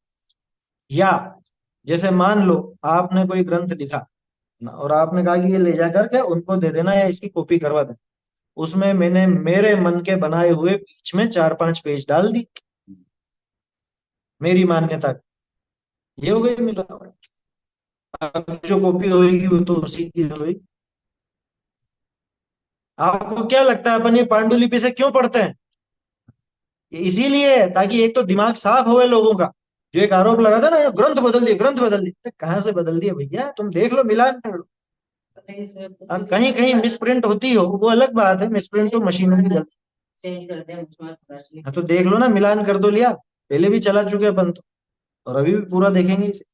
या जैसे मान लो आपने कोई ग्रंथ लिखा ना, और आपने कहा कि ये ले जा करके उनको दे देना या इसकी कॉपी करवा देना, उसमें मैंने मेरे मन के बनाए हुए बीच में 4-5 पेज डाल दी, मेरी मान्यता, ये हो गई मिलावट। अब जो कॉपी होगी वो तो उसी की होगी। आपको क्या लगता है अपन ये पांडुलिपि से क्यों पढ़ते हैं, ये इसीलिए ताकि एक तो दिमाग साफ होए लोगों का। जो एक आरोप लगा था ना, ये ग्रंथ बदल दिए, ग्रंथ बदल दिए, अरे कहाँ से बदल दिए भैया, तुम देख लो मिलान कर लो। अब कहीं कहीं मिसप्रिंट होती हो वो अलग बात है, मिसप्रिंट तो मशीनों की गलती, चेंज कर दिया मुझे। हाँ तो देख लो ना, मिलान कर दो लिया, पहले भी चला चुके अपन तो, और अभी भी पूरा देखेंगे इसे।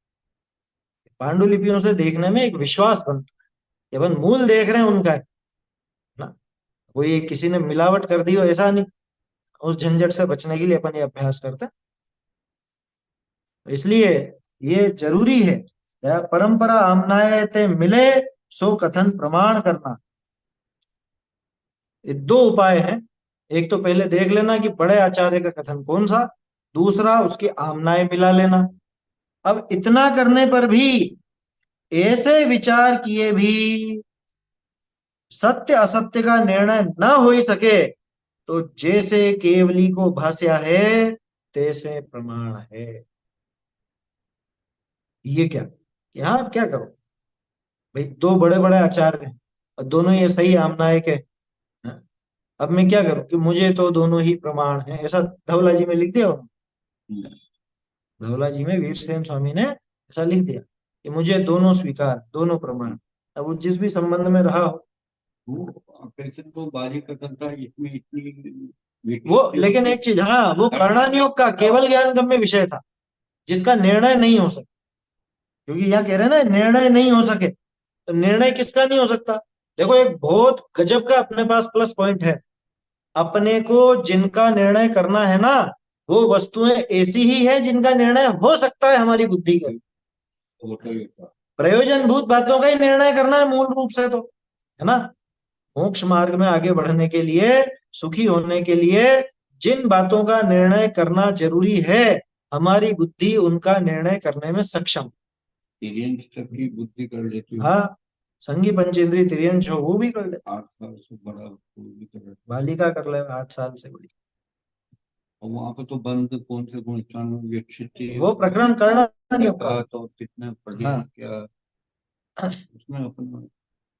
पांडुलिपियों से देखने में एक विश्वास बनता है कि अपन मूल देख रहे हैं उनका है ना। कोई किसी ने मिलावट कर दी हो ऐसा नहीं। उस झंझट से बचने के लिए अपन ये अभ्यास करते हैं। इसलिए ये जरूरी है, या परंपरा आमनाए ते मिले, सो कथन प्रमाण करना। ये दो उपाय हैं। एक तो पहले देख लेना कि बड़े आचार्य का कथन कौन सा, दूसरा उसकी आमनाएं मिला लेना। अब इतना करने पर भी ऐसे विचार किए भी सत्य असत्य का निर्णय न हो ही सके, तो जैसे केवली को भाष्या है तैसे प्रमाण है। ये क्या, यहाँ आप क्या करो भाई, दो बड़े बड़े आचार्य हैं और दोनों ये सही आमनायक है। हाँ? अब मैं क्या करूं कि मुझे तो दोनों ही प्रमाण है, ऐसा धवला जी में लिख दिया उन्होंने। धवला जी में वीरसेन स्वामी ने ऐसा लिख दिया कि मुझे दोनों स्वीकार, दोनों प्रमाण। अब वो जिस भी संबंध में रहा हो, वो अपेक्षित तो बारी का करता है, इसमें इतनी वो विशेष लेकिन एक चीज, हाँ वो कर्णानियोग का केवल ज्ञान गम्य विषय था, जिसका निर्णय नहीं हो सके। क्योंकि यहाँ कह रहे हैं ना निर्णय नहीं हो सके, तो निर्णय किसका नहीं हो सकता। देखो एक बहुत गजब का अपने पास प्लस पॉइंट है, अपने को जिनका निर्णय करना है ना, वो वस्तुएं ऐसी ही है जिनका निर्णय हो सकता है हमारी बुद्धि के। होता ही होता। प्रयोजनभूत बातों का ही निर्णय करना है मूल रूप से तो, है ना। मोक्ष मार्ग में आगे बढ़ने के लिए, सुखी होने के लिए जिन बातों का निर्णय करना जरूरी है, हमारी बुद्धि उनका निर्णय करने में सक्षम। तिर्यंश तक की बुद्धि कर लेती हो। हाँ, संगी पंचेंद्रिय तिर्यंश हो वो भी कर ले। 8 साल से बड़ा कोई भी कर लेता है। बालिका कर ले 8 साल से बड़ी। और वहां पे तो बंद कौन से गुण स्थान विकसित वो प्रकरण करना नहीं होगा। तो कितने पढ़े हाँ, क्या उसमें अपन।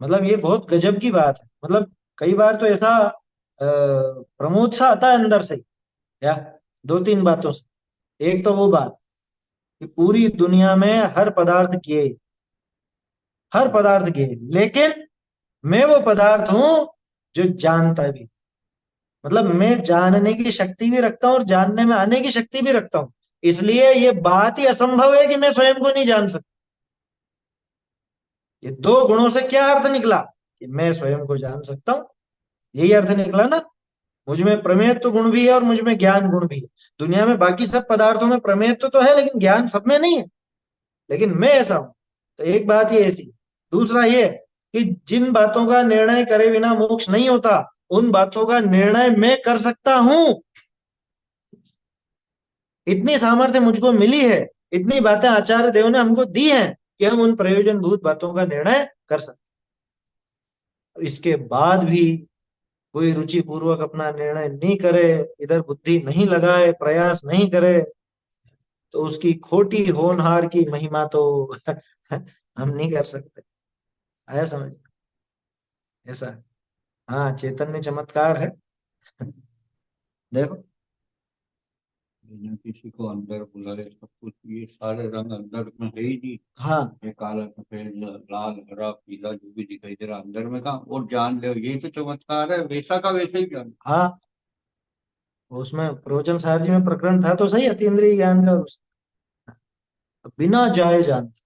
मतलब ये बहुत गजब की बात है। मतलब कई बार तो ऐसा प्रमोद सा आता है अंदर से, या दो तीन बातों से। एक तो वो बात कि पूरी दुनिया में हर पदार्थ किए, हर पदार्थ किए, लेकिन मैं वो पदार्थ हूं जो जानता भी। मतलब मैं जानने की शक्ति भी रखता हूँ और जानने में आने की शक्ति भी रखता हूँ। इसलिए ये बात ही असंभव है कि मैं स्वयं को नहीं जान सकता। ये दो गुणों से क्या अर्थ निकला कि मैं स्वयं को जान सकता हूँ, यही अर्थ निकला ना। मुझ में प्रमेयत्व गुण भी है और मुझ में ज्ञान गुण भी है। दुनिया में बाकी सब पदार्थों में प्रमेयत्व तो है लेकिन ज्ञान सब में नहीं है, लेकिन मैं ऐसा हूं। तो एक बात ये ऐसी। दूसरा ये कि जिन बातों का निर्णय करे बिना मोक्ष नहीं होता, उन बातों का निर्णय मैं कर सकता हूं। इतनी सामर्थ्य मुझको मिली है, इतनी बातें आचार्य देव ने हमको दी हैं कि हम उन प्रयोजनभूत बातों का निर्णय कर सकते। इसके बाद भी कोई रुचि पूर्वक अपना निर्णय नहीं करे, इधर बुद्धि नहीं लगाए, प्रयास नहीं करे, तो उसकी खोटी होनहार की महिमा तो हम नहीं कर सकते। आया समझ, ऐसा है। हाँ, चैतन्य चमत्कार है। देखो। बिना किसी को अंदर बुलाए सब कुछ, ये सारे रंग अंदर में है ही नहीं। हाँ ये काला सफेद लाल हरा पीला जो भी दिखाई दे रहा अंदर में कहाँ, और जान ले यही तो चमत्कार है, वैसा का वैसे ही जान। हाँ, उसमें प्रवचन सार जी में प्रकरण था तो सही, अतीन्द्रिय ज्ञान का बिना जाए जानते,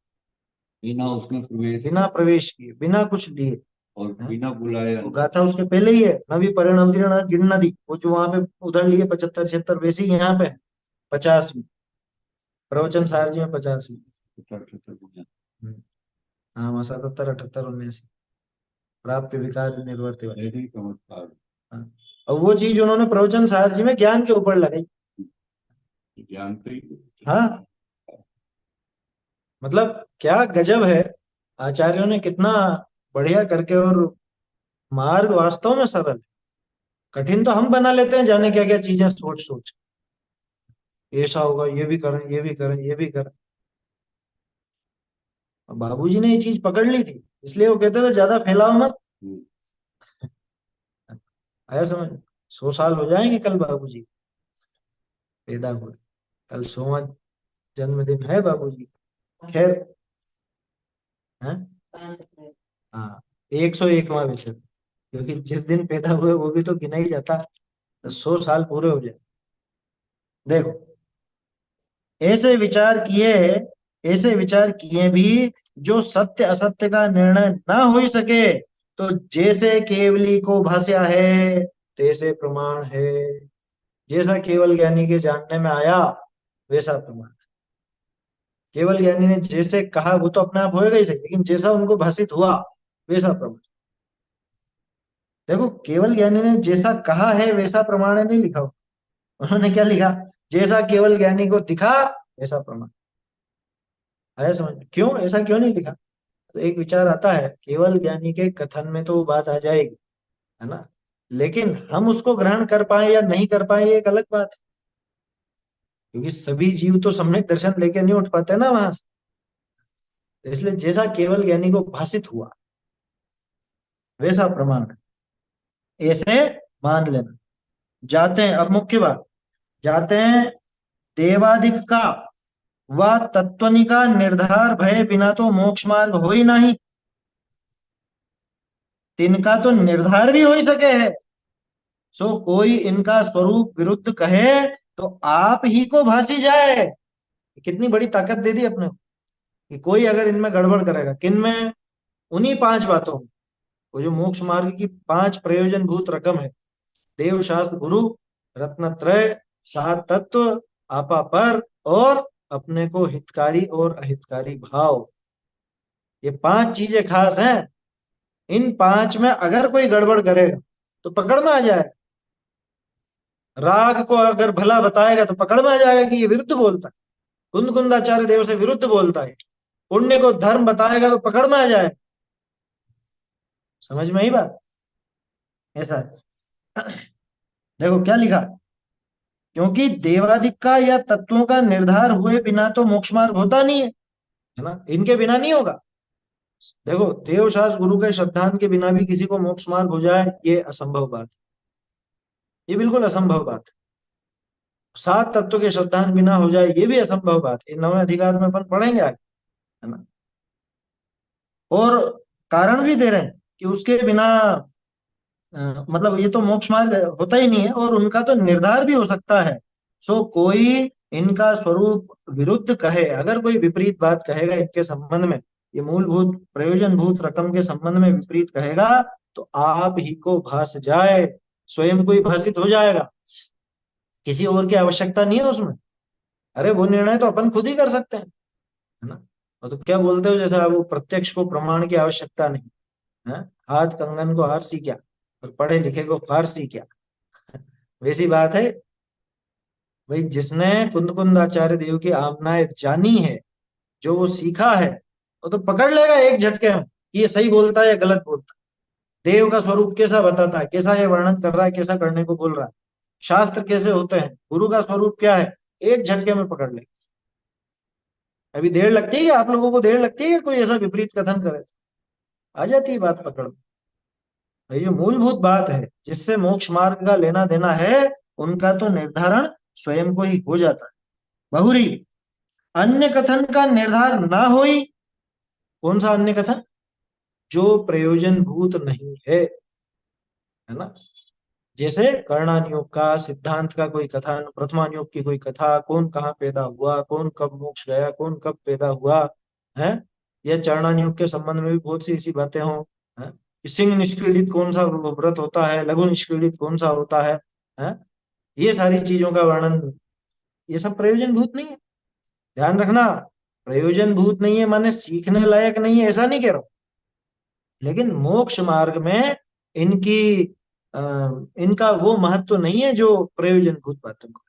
बिना उसमें प्रवेश बिना प्रवेश किए, बिना कुछ लिए। और हैं? बिना बुलाए वो अंदर। गाथा उसके पहले ही है, नवी परिणाम गिणना दी, वो जो वहां पे उधर लिए 75 76 वैसे ही यहाँ पे 50 में, प्रवचन सार जी में 50 में। हम्म, हाँ वहाँ 77 78 19 प्राप्त विकार निर्वर्त। यही चमत्कार हाँ। और वो चीज उन्होंने प्रवचन सार जी में ज्ञान के ऊपर लगाई। है। ज्ञान पे ही। हाँ, मतलब क्या गजब है, आचार्यों ने कितना बढ़िया करके। और मार्ग वास्तव में सरल है। कठिन तो हम बना लेते हैं, जाने क्या क्या चीजें सोच सोच, ऐसा होगा, ये भी करें, ये भी करें, ये भी करें। और बाबूजी ने ये चीज पकड़ ली थी, इसलिए वो कहते थे ज्यादा फैलाओ मत। आया समझ। 100 साल हो जाएंगे कल बाबूजी पैदा हुए, कल 100वां जन्मदिन है बाबूजी। खैर, है। हाँ, 101वां विषय, क्योंकि जिस दिन पैदा हुए वो भी तो गिना ही जाता। तो 100 साल पूरे हो जाए। देखो, ऐसे विचार किए, ऐसे विचार किए भी जो सत्य असत्य का निर्णय ना हो सके, तो जैसे केवली को भाष्या है तैसे प्रमाण है। जैसा केवल ज्ञानी के जानने में आया वैसा प्रमाण। केवल ज्ञानी ने जैसे कहा वो तो अपने आप होएगा ही सही, लेकिन जैसा उनको भाषित हुआ वैसा प्रमाण। देखो, केवल ज्ञानी ने जैसा कहा है वैसा प्रमाण नहीं लिखा हुआ। उन्होंने क्या लिखा? जैसा केवल ज्ञानी को दिखा वैसा प्रमाण। आया समझ में? क्यों ऐसा क्यों नहीं लिखा? तो एक विचार आता है, केवल ज्ञानी के कथन में तो वो बात आ जाएगी, है ना, लेकिन हम उसको ग्रहण कर पाए या नहीं कर पाए ये एक अलग बात है। क्योंकि सभी जीव तो सम्यक दर्शन लेके नहीं उठ पाते ना वहां से। तो इसलिए जैसा केवल ज्ञानी को भाषित हुआ वैसा प्रमाण ऐसे मान लेना। जाते हैं, अब मुख्य बात, जाते हैं देवादिक का व तत्वनिका निर्धार भय बिना तो मोक्ष मार्ग हो ही नहीं। तिनका तो निर्धार भी हो ही सके है, सो कोई इनका स्वरूप विरुद्ध कहे तो आप ही को भासी जाए। कितनी बड़ी ताकत दे दी अपने को, कि कोई अगर इनमें गड़बड़ करेगा, किन में? उन्हीं 5 बातों में। वो जो मोक्ष मार्ग की 5 प्रयोजन भूत रकम है, देव शास्त्र गुरु, रत्नत्रय, 7 तत्व, आपा पर, और अपने को हितकारी और अहितकारी भाव। ये 5 चीजें खास हैं। इन 5 में अगर कोई गड़बड़ करेगा तो पकड़ में आ जाए। राग को अगर भला बताएगा तो पकड़ में आ जाएगा कि ये विरुद्ध बोलता है, कुंद कुंदाचार्य देव से विरुद्ध बोलता है। पुण्य को धर्म बताएगा तो पकड़ में आ जाए। समझ में ही बात? ऐसा है। देखो क्या लिखा, क्योंकि देवादिक का या तत्वों का निर्धार हुए बिना तो मोक्ष मार्ग होता नहीं है ना, इनके बिना नहीं होगा। देखो, देव शास्त्र गुरु के श्रद्धांत के बिना भी किसी को मोक्ष मार्ग हो जाए, ये असंभव बात है। ये बिल्कुल असंभव बात है। 7 तत्व के श्रद्धांत बिना हो जाए, ये भी असंभव बात है। 9वें अधिकार में अपन पढ़ेंगे आगे, है ना। और कारण भी दे रहे हैं कि उसके बिना मतलब ये तो मोक्ष मार्ग होता ही नहीं है, और उनका तो निर्धार भी हो सकता है। सो कोई इनका स्वरूप विरुद्ध कहे, अगर कोई विपरीत बात कहेगा इनके संबंध में, ये मूलभूत प्रयोजन भूत रकम के संबंध में विपरीत कहेगा, तो आप ही को भास जाए, स्वयं को ही भाषित हो जाएगा। किसी और की आवश्यकता नहीं है उसमें। अरे वो निर्णय तो अपन खुद ही कर सकते हैं, है ना। और तो क्या बोलते हो, जैसा वो प्रत्यक्ष को प्रमाण की आवश्यकता नहीं है, हाथ कंगन को हार सी क्या, और पढ़े लिखे को फारसी क्या। वैसी बात है। भाई जिसने कुंद कुंद आचार्य देव की आमनाएं जानी है, जो वो सीखा है, वो तो पकड़ लेगा एक झटके में कि ये सही बोलता है या गलत बोलता है, देव का स्वरूप कैसा बताता है, कैसा ये वर्णन कर रहा है, कैसा करने को बोल रहा है, शास्त्र कैसे होते हैं, गुरु का स्वरूप क्या है, एक झटके में पकड़ ले। अभी देर लगती है कि आप लोगों को देर लगती है कि कोई ऐसा विपरीत कथन करे? आ जाती है बात पकड़। ये मूलभूत बात है, जिससे मोक्ष मार्ग का लेना देना है, उनका तो निर्धारण स्वयं को ही हो जाता है। बहुरी अन्य कथन का निर्धार ना होई। कौन सा अन्य कथन? जो प्रयोजन भूत नहीं है ना। जैसे कर्णानुयोग का, सिद्धांत का कोई कथन, प्रथमानुयोग की कोई कथा, कौन कहाँ पैदा हुआ, कौन कब मोक्ष गया, कौन कब पैदा हुआ है। या चरणानुयोग के संबंध में भी बहुत सी ऐसी बातें हों, है कि सिंह निष्क्रीडित कौन सा व्रत होता है, लघु निष्क्रीडित कौन सा होता है। ये सारी चीजों का वर्णन, ये सब प्रयोजन भूत नहीं है। ध्यान रखना, प्रयोजन भूत नहीं है माने सीखने लायक नहीं है, ऐसा नहीं कह रहा हूं। लेकिन मोक्ष मार्ग में इनकी अ, इनका वो महत्व नहीं है जो प्रयोजन भूत बातों का।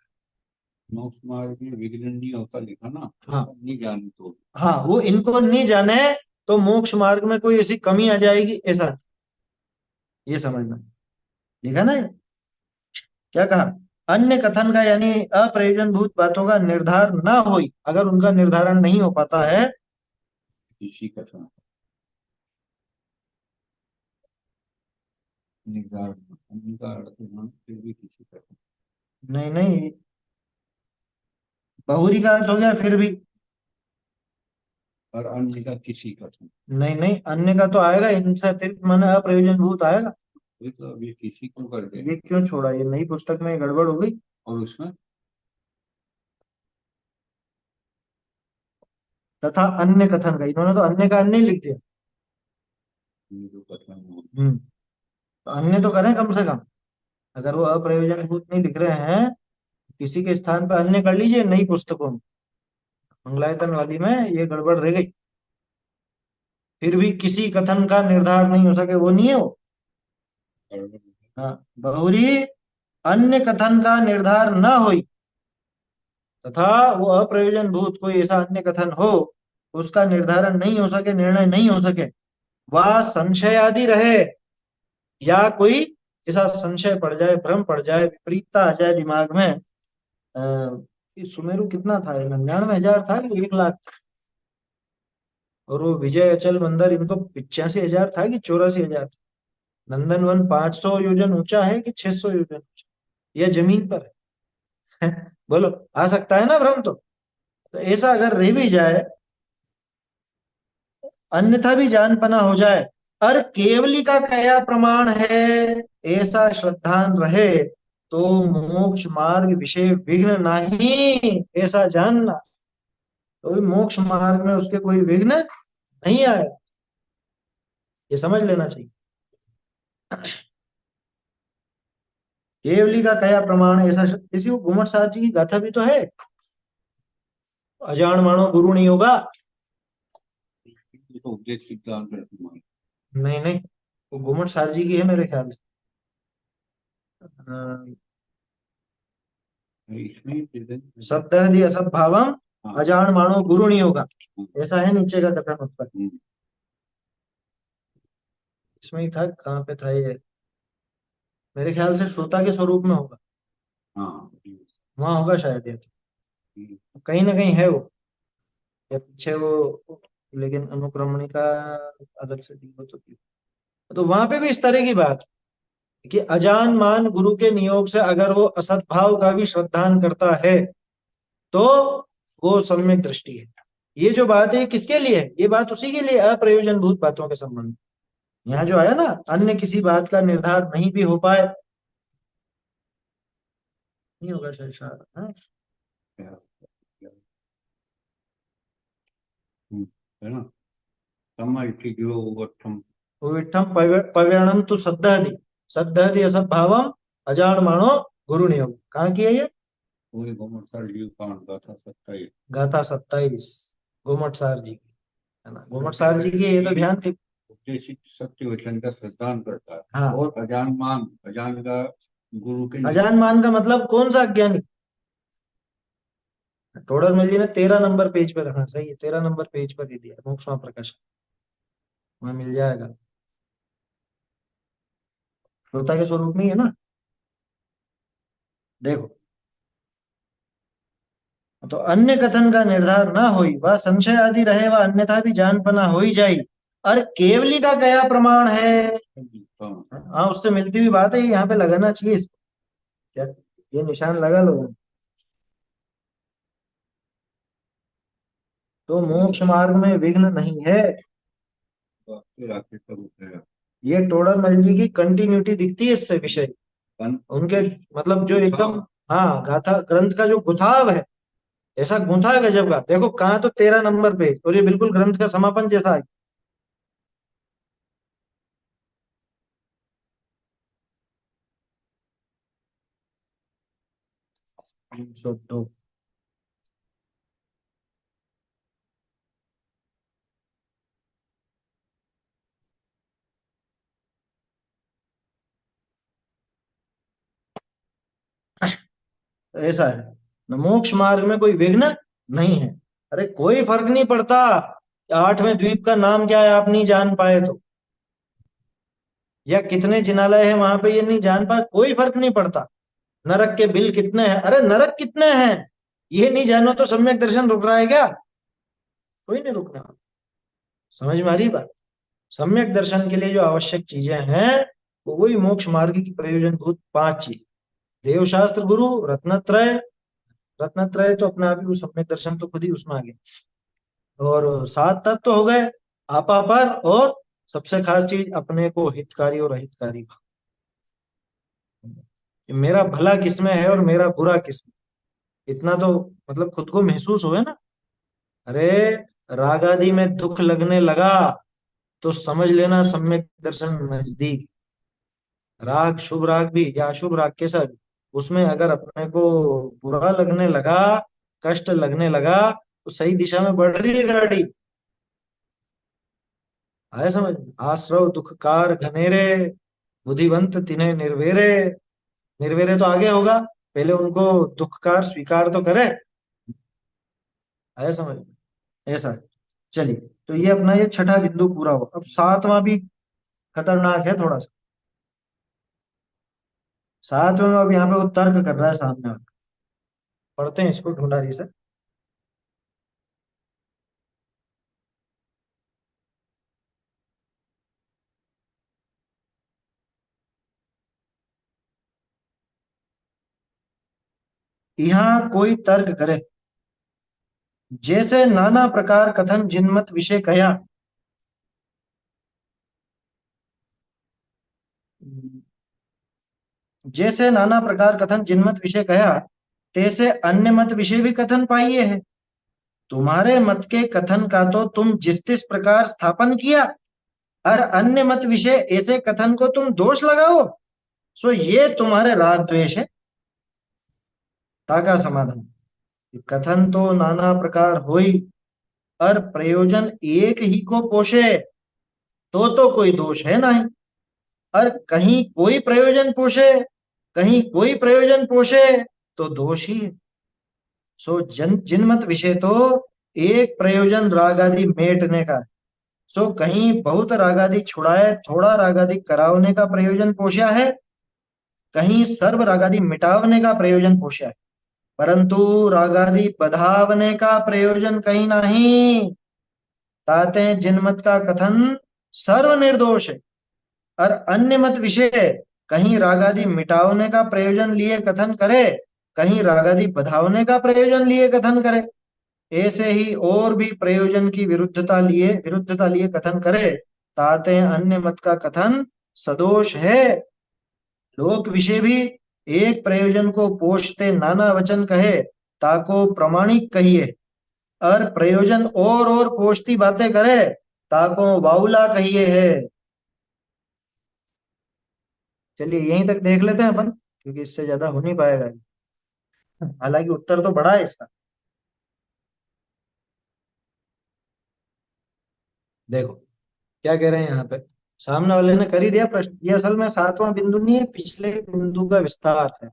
मोक्ष मार्ग में विघ्न नहीं होता लिखा ना, हाँ, नहीं जाने तो। हाँ, वो इनको नहीं जाने तो मोक्ष मार्ग में कोई ऐसी कमी आ जाएगी, ऐसा नहीं। ये समझना, लिखा ना ये? क्या कहा? अन्य कथन का यानी अप्रयोजन भूत बातों का निर्धार ना हो, अगर उनका निर्धारण नहीं हो पाता है। किसी कथन निर्धारण, अन्य का अर्थ ना, फिर भी किसी कथन। नहीं नहीं, बहुरी का अर्थ हो गया फिर भी। और अन्य का किसी कथन। नहीं नहीं, अन्य का तो आएगा, इनसे अतिरिक्त माने अप्रयोजन भूत आएगा। ये तो अभी किसी को कर दे। ये क्यों छोड़ा, ये नई पुस्तक में गड़बड़ हो गई। और उसमें तथा अन्य कथन का, इन्होंने तो अन्य का अन्य ही लिख दिया। ये जो कथन हो, तो अन्य तो करें कम से कम। अगर वो अप्रयोजनभूत नहीं लिख रहे हैं, किसी के स्थान पर अन्य कर लीजिए नई पुस्तकों में। मंगलायतन वाली में ये गड़बड़ रह गई। फिर भी किसी कथन का निर्धार नहीं हो सके, वो नहीं है वो। गड़बड़ हाँ, बहुरी अन्य कथन का निर्धार न होई, तथा वो अप्रयोजन भूत कोई ऐसा अन्य कथन हो, उसका निर्धारण नहीं हो सके, निर्णय नहीं हो सके, वह संशय आदि रहे, या कोई ऐसा संशय पड़ जाए, भ्रम पड़ जाए, विपरीतता आ जाए दिमाग में। ये सुमेरु कितना था, 99,000 था कि 1 लाख था? और वो विजय अचल बंदर, इनको 85,000 था कि 84,000 था? नंदनवन 500 योजन ऊंचा है कि 600 योजन ऊंचा, यह जमीन पर है? बोलो, आ सकता है ना भ्रम तो ऐसा अगर रह भी जाए, अन्यथा भी जान पना हो जाए, और केवली का क्या प्रमाण है, ऐसा श्रद्धान रहे, तो मोक्ष मार्ग विषय विघ्न नहीं, ऐसा जानना। तो भी मोक्ष मार्ग में उसके कोई विघ्न नहीं आए, ये समझ लेना चाहिए। केवली का क्या प्रमाण, ऐसा किसी को घूमट साहब जी की गाथा भी तो है, अजान मानो गुरु नहीं होगा। ये तो उपदेश सिद्धांत है तुम्हारा। नहीं नहीं, वो घूमट साहब जी की है मेरे ख्याल से। अ, इसमें ही दे दें। सद्दहति असद्भावम हाँ। अजान मानो गुरु नहीं होगा, हाँ। ऐसा है नीचे का कथन उस पर। हम्म, इसमें ही था, कहाँ पे था ये, मेरे ख्याल से श्रोता के स्वरूप में होगा, हाँ। वहां होगा शायद ये। हम्म, कहीं ना कहीं है वो, या पीछे वो, लेकिन अनुक्रमणिका अलग से दी हो तो वहां पे भी इस तरह की बात है कि अजान मान गुरु के नियोग से अगर वो असद्भाव का भी श्रद्धान करता है, तो वो सम्यक दृष्टि है। ये जो बात है किसके लिए है, ये बात उसी के लिए, अप्रयोजन भूत बातों के संबंध में। यहाँ जो आया ना, अन्य किसी बात का निर्धार नहीं भी हो पाए, नहीं होगा शायद, हाँ? क्या- क्या- हम्म, है ना। समय ठीक विठम पव्याणम तो सद्दहति, सद्दहति असद्भावम अजान मानो गुरु नियोग, कहाँ की है ये? पूरे घुमटसार जीव कांड गाथा 27। गाथा 27, गोमटसार जी की, है ना? गोमटसार जी की, ये तो ध्यान थी। उपदेशित सत्य वचन का सिद्धांत करता है। हाँ, और अजान का गुरु के नियोग। अजान मान का मतलब कौन सा अज्ञानी? टोडर मल जी ने 13 नंबर पेज पे रखा, सही है, 13 नंबर पेज पर ही दिया, मोक्षमा प्रकाश, वहां मिल जाएगा। श्रोता के स्वरूप में ही है ना, देखो। तो अन्य कथन का निर्धार ना होई, वह संशय आदि रहे, वह अन्यथा भी जान पना हो ही जाई। और केवली का क्या प्रमाण है? हाँ। हाँ, उससे मिलती हुई बात है, यहाँ पे लगाना चाहिए इसको। क्या, ये निशान लगा लो। तो मोक्ष मार्ग में विघ्न नहीं है। फिर आखिर तक उतरेगा। ये टोडर मल जी की कंटिन्यूटी दिखती है इससे विषय, कन- उनके मतलब जो एकदम, हाँ, गाथा ग्रंथ का जो गुथाव है, ऐसा गुंथा है गजब का। देखो कहाँ तो 13 नंबर पेज, और ये बिल्कुल ग्रंथ का समापन जैसा है। 302। ऐसा है, न मोक्ष मार्ग में कोई विघ्न नहीं है। अरे कोई फर्क नहीं पड़ता, 8वें द्वीप का नाम क्या है आप नहीं जान पाए तो, या कितने जिनालय है वहां पे ये नहीं जान पाए, कोई फर्क नहीं पड़ता। नरक के बिल कितने हैं, अरे नरक कितने हैं ये नहीं जानो तो सम्यक दर्शन रुक रहा है क्या? कोई नहीं रुकना। समझ में आ रही बात? सम्यक दर्शन के लिए जो आवश्यक चीजें हैं, वो वही मोक्ष मार्ग की प्रयोजन भूत 5 चीज। देवशास्त्र गुरु, रत्नत्रय, रत्नत्रय तो अपने आप ही, वो सम्यक दर्शन तो खुद ही उसमें आ गया। और 7 तत्व हो गए आपा पर, और सबसे खास चीज अपने को हितकारी और अहितकारी भाव। कि मेरा भला किसमें है और मेरा बुरा किसमें। इतना तो मतलब खुद को महसूस होए ना। अरे, राग आदि में दुख लगने लगा तो समझ लेना सम्यक दर्शन नजदीक। राग, शुभ राग भी या अशुभ राग कैसा भी, उसमें अगर अपने को बुरा लगने लगा, कष्ट लगने लगा, तो सही दिशा में बढ़ रही है गाड़ी। आया समझ? आश्रव दुखकार घनेरे, बुद्धिवंत तिन्हें निर्वेरे। निर्वेरे तो आगे होगा, पहले उनको दुखकार स्वीकार तो करे। आया समझ? ऐसा है। चलिए, तो ये अपना ये छठा बिंदु पूरा हुआ। अब सातवां भी खतरनाक है थोड़ा सा। सातवें में अब यहाँ पे वो तर्क कर रहा है सामने वाला। पढ़ते हैं इसको ढूंढारी से। यहाँ कोई तर्क करे, जैसे नाना प्रकार कथन जिनमत विषय कया। जैसे नाना प्रकार कथन जिनमत विषय कया, तैसे अन्य मत विषय भी कथन पाइए है। तुम्हारे मत के कथन का तो तुम जिस तिस प्रकार स्थापन किया, और अन्य मत विषय ऐसे कथन को तुम दोष लगाओ, सो ये तुम्हारे राग द्वेष है। ताका समाधान, कथन तो नाना प्रकार होई, और प्रयोजन एक ही को पोषे, तो कोई दोष है नहीं। और कहीं कोई प्रयोजन पोषे, कहीं कोई प्रयोजन पोषे, तो दोष ही है। सो जिनमत विषय तो एक प्रयोजन राग आदि मेटने का है। सो कहीं बहुत राग आदि छुड़ाए, थोड़ा राग आदि करावने का प्रयोजन पोषा है, कहीं सर्व राग आदि मिटावने का प्रयोजन पोषा है, परंतु राग आदि बधावने का प्रयोजन कहीं नहीं। ताते जिनमत का कथन सर्व निर्दोष है, और अन्य मत विषय कहीं रागादि मिटावने का प्रयोजन लिए कथन करे, कहीं रागादि बधावने का प्रयोजन लिए कथन करे। ऐसे ही और भी प्रयोजन की विरुद्धता लिए कथन करे, ताते अन्य मत का कथन सदोष है। लोक विषय भी एक प्रयोजन को पोषते नाना वचन कहे, ताको प्रमाणिक कहिए। और प्रयोजन और पोषती बातें करे, ताको बाउला कहिए है। चलिए यहीं तक देख लेते हैं अपन, क्योंकि इससे ज्यादा हो नहीं पाएगा। हालांकि उत्तर तो बड़ा है इसका। देखो क्या कह रहे हैं यहाँ पे। सामने वाले ने कर ही दिया प्रश्न, ये असल में सातवां बिंदु नहीं है, पिछले बिंदु का विस्तार है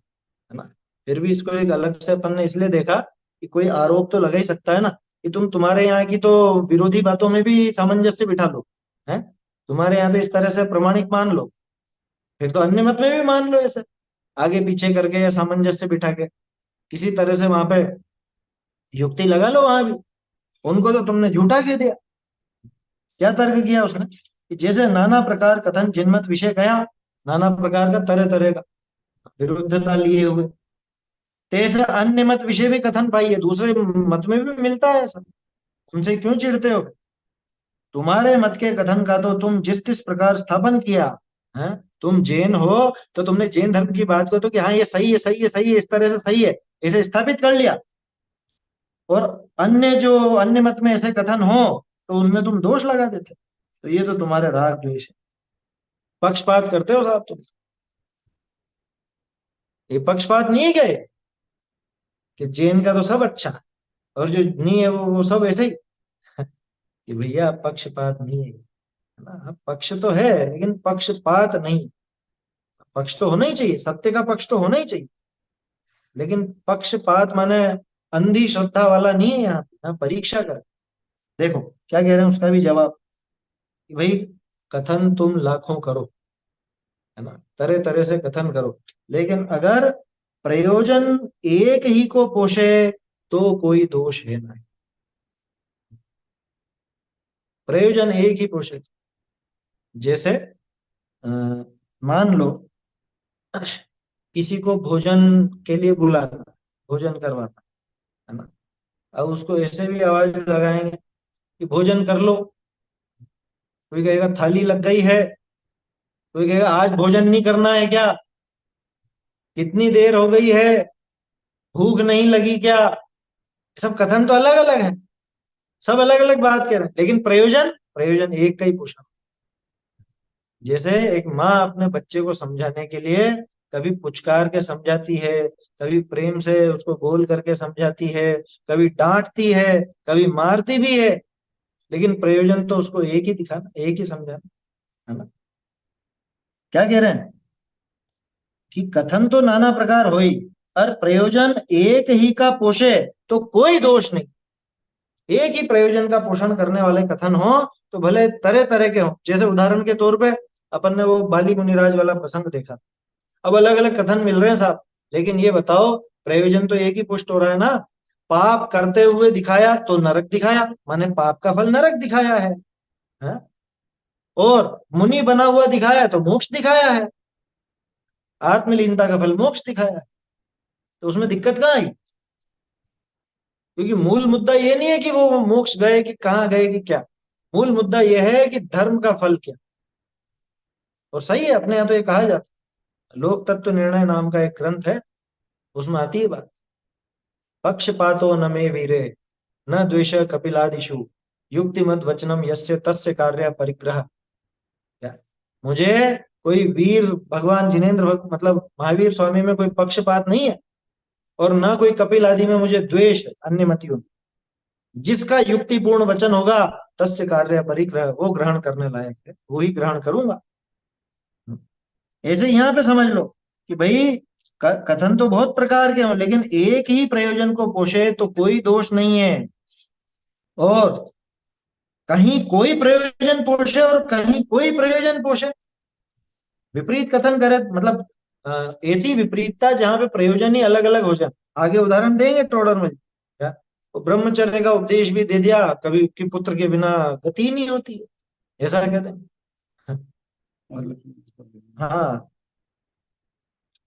ना। फिर भी इसको एक अलग से अपन ने इसलिए देखा कि कोई आरोप तो लगा ही सकता है ना, कि तुम्हारे यहाँ की तो विरोधी बातों में भी सामंजस्य बिठा लो, है तुम्हारे यहाँ तो इस तरह से प्रमाणिक मान लो, फिर तो अन्य मत में भी मान लो ऐसे, आगे पीछे करके या सामंजस्य बिठा के किसी तरह से वहां पे युक्ति लगा लो वहां भी। उनको तो तुमने झूठा कह दिया। क्या तर्क किया उसने कि जैसे नाना प्रकार कथन जिनमत विषय कया, नाना प्रकार का तरह तरह का विरुद्धता लिए हुए, तेसरा अन्य मत विषय भी कथन पाइए, दूसरे मत में भी मिलता है ऐसा। उनसे क्यों चिढ़ते हो? तुम्हारे मत के कथन का तो तुम जिस तिस प्रकार स्थापन किया है। तुम जैन हो, तो तुमने जैन धर्म की बात को तो कि हाँ ये सही है, सही है, सही है, इस तरह से सही है, इसे स्थापित कर लिया। और अन्य जो अन्य मत में ऐसे कथन हो, तो उनमें तुम दोष लगा देते। तो ये तो तुम्हारे राग द्वेष है। पक्षपात करते हो साहब तुम। ये पक्षपात नहीं है क्या ये? कि जैन का तो सब अच्छा, और जो नहीं है वो सब ऐसे ही। कि भैया पक्षपात नहीं है ना, हाँ, पक्ष तो है लेकिन पक्षपात नहीं। पक्ष तो होना ही चाहिए, सत्य का पक्ष तो होना ही चाहिए, लेकिन पक्षपात माने अंधी श्रद्धा वाला नहीं है यहाँ पे, हाँ, परीक्षा कर। देखो क्या कह रहे हैं उसका भी जवाब, कि भाई कथन तुम लाखों करो, है ना, तरह तरह से कथन करो, लेकिन अगर प्रयोजन एक ही को पोषे, तो कोई दोष है नहीं। प्रयोजन एक ही पोषे, जैसे अ, मान लो किसी को भोजन के लिए बुलाना, भोजन करवाना, है ना। अब उसको ऐसे भी आवाज लगाएंगे कि भोजन कर लो, कोई कहेगा थाली लग गई है, कोई कहेगा आज भोजन नहीं करना है क्या, कितनी देर हो गई है, भूख नहीं लगी क्या, सब कथन तो अलग अलग है, सब अलग अलग बात कह रहे हैं, लेकिन प्रयोजन, प्रयोजन एक का ही पोषण। जैसे एक माँ अपने बच्चे को समझाने के लिए कभी पुचकार के समझाती है, कभी प्रेम से उसको बोल करके समझाती है, कभी डांटती है, कभी मारती भी है, लेकिन प्रयोजन तो उसको एक ही दिखाना, एक ही समझाना, है ना। क्या कह रहे हैं कि कथन तो नाना प्रकार होई, और प्रयोजन एक ही का पोषे तो कोई दोष नहीं। एक ही प्रयोजन का पोषण करने वाले कथन हो तो भले तरह तरह के हो। जैसे उदाहरण के तौर पे अपन ने वो बाली मुनिराज वाला प्रसंग देखा, अब अलग अलग कथन मिल रहे हैं साहब, लेकिन ये बताओ प्रयोजन तो एक ही पुष्ट हो रहा है ना। पाप करते हुए दिखाया तो नरक दिखाया, माने पाप का फल नरक दिखाया है? और मुनि बना हुआ दिखाया तो मोक्ष दिखाया है, आत्मलीनता का फल मोक्ष दिखाया है। तो उसमें दिक्कत कहाँ आई? क्योंकि मूल मुद्दा ये नहीं है कि वो मोक्ष गए कि कहाँ गए कि क्या, मूल मुद्दा यह है कि धर्म का फल क्या। और सही है, अपने यहाँ तो ये कहा जाता है, लोक तत्व निर्णय नाम का एक ग्रंथ है, उसमें आती है बात, पक्षपातो न मे वीरे न द्वेष कपिलादिषु युक्तिमत वचनम यस्य तस्य कार्य परिग्रह। क्या, मुझे कोई वीर भगवान जिनेन्द्र मतलब महावीर स्वामी में कोई पक्षपात नहीं है, और ना कोई कपिल आदि में मुझे द्वेष है, अन्य मतियों में। जिसका युक्तिपूर्ण वचन होगा तस्य कार्य परिग्रह, वो ग्रहण करने लायक है, वो ही ग्रहण करूंगा। ऐसे यहाँ पे समझ लो कि भाई कथन तो बहुत प्रकार के हो, लेकिन एक ही प्रयोजन को पोषे तो कोई दोष नहीं है। और कहीं कोई प्रयोजन पोषे और कहीं कोई प्रयोजन पोषे, विपरीत कथन करे मतलब ऐसी विपरीतता जहां पे प्रयोजन ही अलग अलग हो जाए। आगे उदाहरण देंगे टोडर में, क्या, वो ब्रह्मचर्य का उपदेश भी दे दिया, कभी कि पुत्र के बिना गति नहीं होती है, ऐसा कहते हैं। हाँ,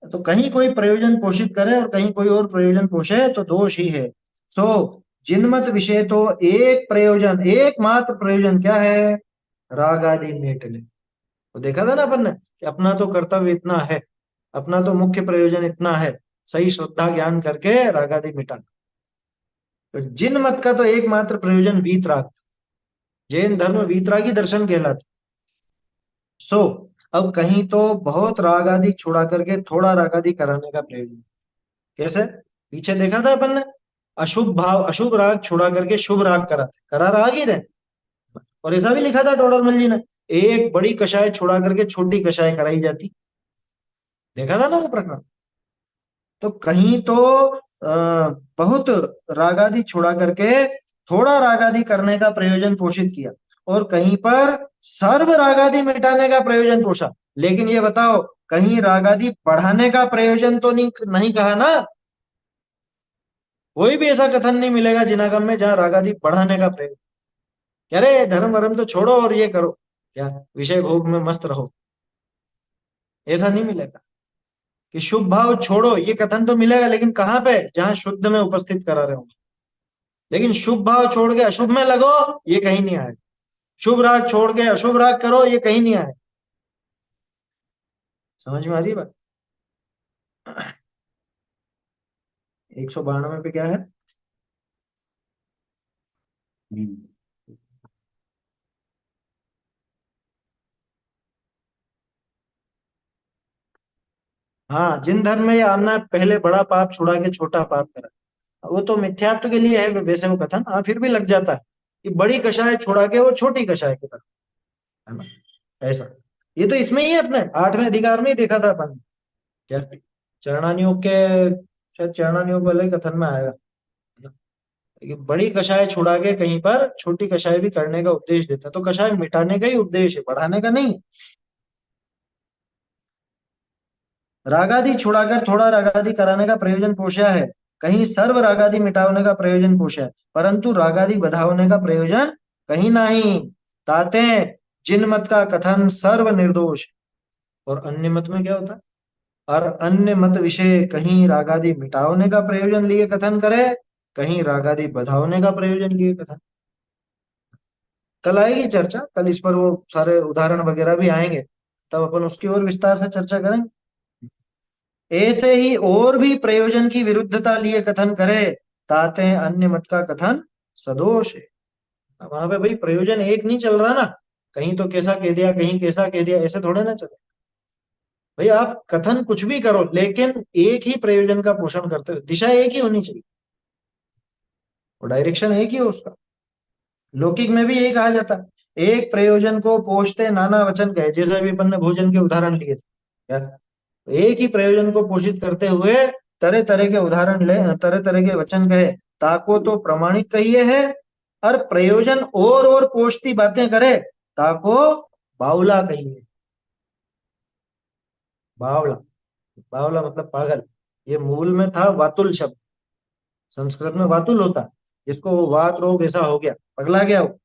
तो कहीं कोई प्रयोजन पोषित करे और कहीं कोई और प्रयोजन पोषे तो दोष ही है। सो जिनमत विषय तो एक प्रयोजन, एकमात्र प्रयोजन क्या है, राग आदि मेट ले। तो देखा था ना अपन ने कि अपना तो कर्तव्य इतना है, अपना तो मुख्य प्रयोजन इतना है, सही श्रद्धा ज्ञान करके राग आदि मिटा। तो जिन मत का तो एकमात्र प्रयोजन वीतराग, जैन धर्म वीतरागी दर्शन कहलाता। सो अब कहीं तो बहुत राग आदि छुड़ा करके थोड़ा राग आदि कराने का प्रयोजन। कैसे? पीछे देखा था अपन ने, अशुभ भाव अशुभ राग छुड़ा करके शुभ राग कराते, करा राग ही रहे। और ऐसा भी लिखा था टोडरमल जी ने, एक बड़ी कषाय छुड़ा करके छोटी कषाय कराई जाती। देखा था ना वो प्रकरण। तो कहीं तो बहुत रागादि छुड़ा करके थोड़ा रागादि करने का प्रयोजन पोषित किया, और कहीं पर सर्व रागादि मिटाने का प्रयोजन पोषा। लेकिन ये बताओ, कहीं रागादि बढ़ाने का प्रयोजन तो नहीं नहीं कहा ना। कोई भी ऐसा कथन नहीं मिलेगा जिनागम में जहां रागादि बढ़ाने का प्रयोजन, कह रहे धर्म वर्म तो छोड़ो और ये करो, क्या विषय भोग में मस्त रहो, ऐसा नहीं मिलेगा। कि शुभ भाव छोड़ो ये कथन तो मिलेगा, लेकिन कहाँ पे, जहां शुद्ध में उपस्थित करा रहे हो। लेकिन शुभ भाव छोड़ के अशुभ में लगो, ये कहीं नहीं आएगा। शुभ राग छोड़ के अशुभ राग करो, ये कहीं नहीं आएगा। समझ में आ रही है बात? 192 पे क्या है? हम्म। हाँ, जिन धर्म में ये आना है, पहले बड़ा पाप छुड़ा के छोटा पाप करा, वो तो मिथ्यात्व के लिए है वैसे वो कथन, हाँ फिर भी लग जाता है कि बड़ी कषाय छुड़ा के वो छोटी कषाय की तरफ, है ना, ऐसा। ये तो इसमें ही है, अपने 8वें अधिकार में ही देखा था अपन। क्या, चरणानियोग के, शायद चरणानियोग वाले कथन में आएगा कि बड़ी कषाय छुड़ा के कहीं पर छोटी कषाय भी करने का उपदेश देता है। तो कषाय मिटाने का ही उपदेश है, बढ़ाने का नहीं। रागादि छुड़ाकर थोड़ा रागादि कराने का प्रयोजन पोषा है, कहीं सर्व रागादि मिटाने का प्रयोजन पोषा है, परंतु रागादि बढ़ाने का प्रयोजन कहीं नहीं। ताते जिन मत का कथन सर्व निर्दोष, और अन्य मत में क्या होता है, और अन्य मत विषय कहीं रागादि मिटाने का प्रयोजन लिए कथन करे, कहीं रागादि बढ़ाने का प्रयोजन लिए कथन। कल आएगी चर्चा, कल इस पर वो सारे उदाहरण वगैरह भी आएंगे, तब अपन उसकी और विस्तार से चर्चा करेंगे। ऐसे ही और भी प्रयोजन की विरुद्धता लिए कथन करे, ताते अन्य मत का कथन सदोष है। वहां पे भाई प्रयोजन एक नहीं चल रहा ना, कहीं तो कैसा कह दिया, कहीं कैसा कह दिया, ऐसे थोड़े ना चले। भाई आप कथन कुछ भी करो, लेकिन एक ही प्रयोजन का पोषण करते हो, दिशा एक ही होनी चाहिए, और डायरेक्शन एक ही हो उसका। लौकिक में भी यही कहा जाता है, एक प्रयोजन को पोषते नाना वचन कहे, जैसे अभी अपन ने भोजन के उदाहरण लिए थे यार। तो एक ही प्रयोजन को पोषित करते हुए तरह तरह के उदाहरण ले, तरह तरह के वचन कहे, ताको तो प्रमाणिक कहिए है। और प्रयोजन और पोषती बातें करे, ताको बावला कहिए। बावला, बावला मतलब पागल। ये मूल में था वातुल शब्द, संस्कृत में वातुल होता है, जिसको वो वात रोग ऐसा हो गया, पगला गया वो,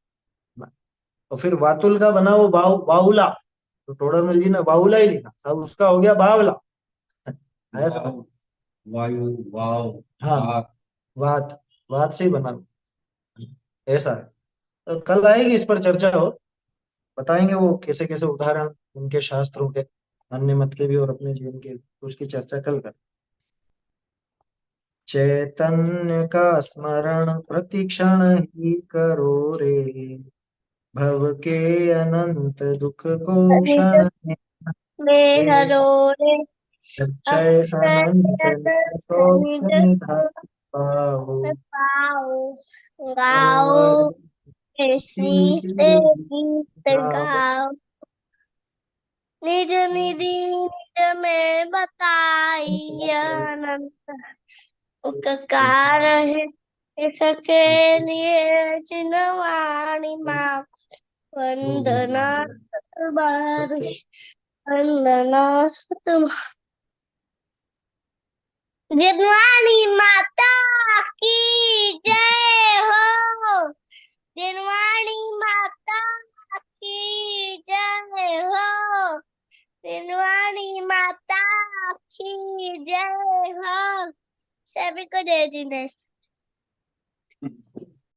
तो फिर वातुल का बना वो बाउला। तो टोडरमल जी ने बाउला ही लिखा, अब उसका हो गया बावला। आया समझ? वाव, वायु, वाव, हाँ, वाक। वात, वात से ही बना, ऐसा है। तो कल आएगी इस पर चर्चा हो, बताएंगे वो कैसे कैसे उदाहरण उनके शास्त्रों के, अन्य मत के भी और अपने जीवन के, तो उसकी चर्चा कल कर। चैतन्य का स्मरण प्रतिक्षण ही करो रे, भव के अनंत दुख को निज क्षण में में ले, हरो रे, अक्षय अक्षय अनंत निज सौख्य निधान पाओ, पाओ, और गाओ ऐसी से गीत गाओ। गाओ। निज निधि निज में बताई अनंत उपकार है, इसके लिए जिनवाणी माँ वंदना बार वंदना तुम। जिनवाणी माता की जय हो, जिनवाणी माता की जय हो, जिनवाणी माता की जय हो। सभी को जय जिनेश।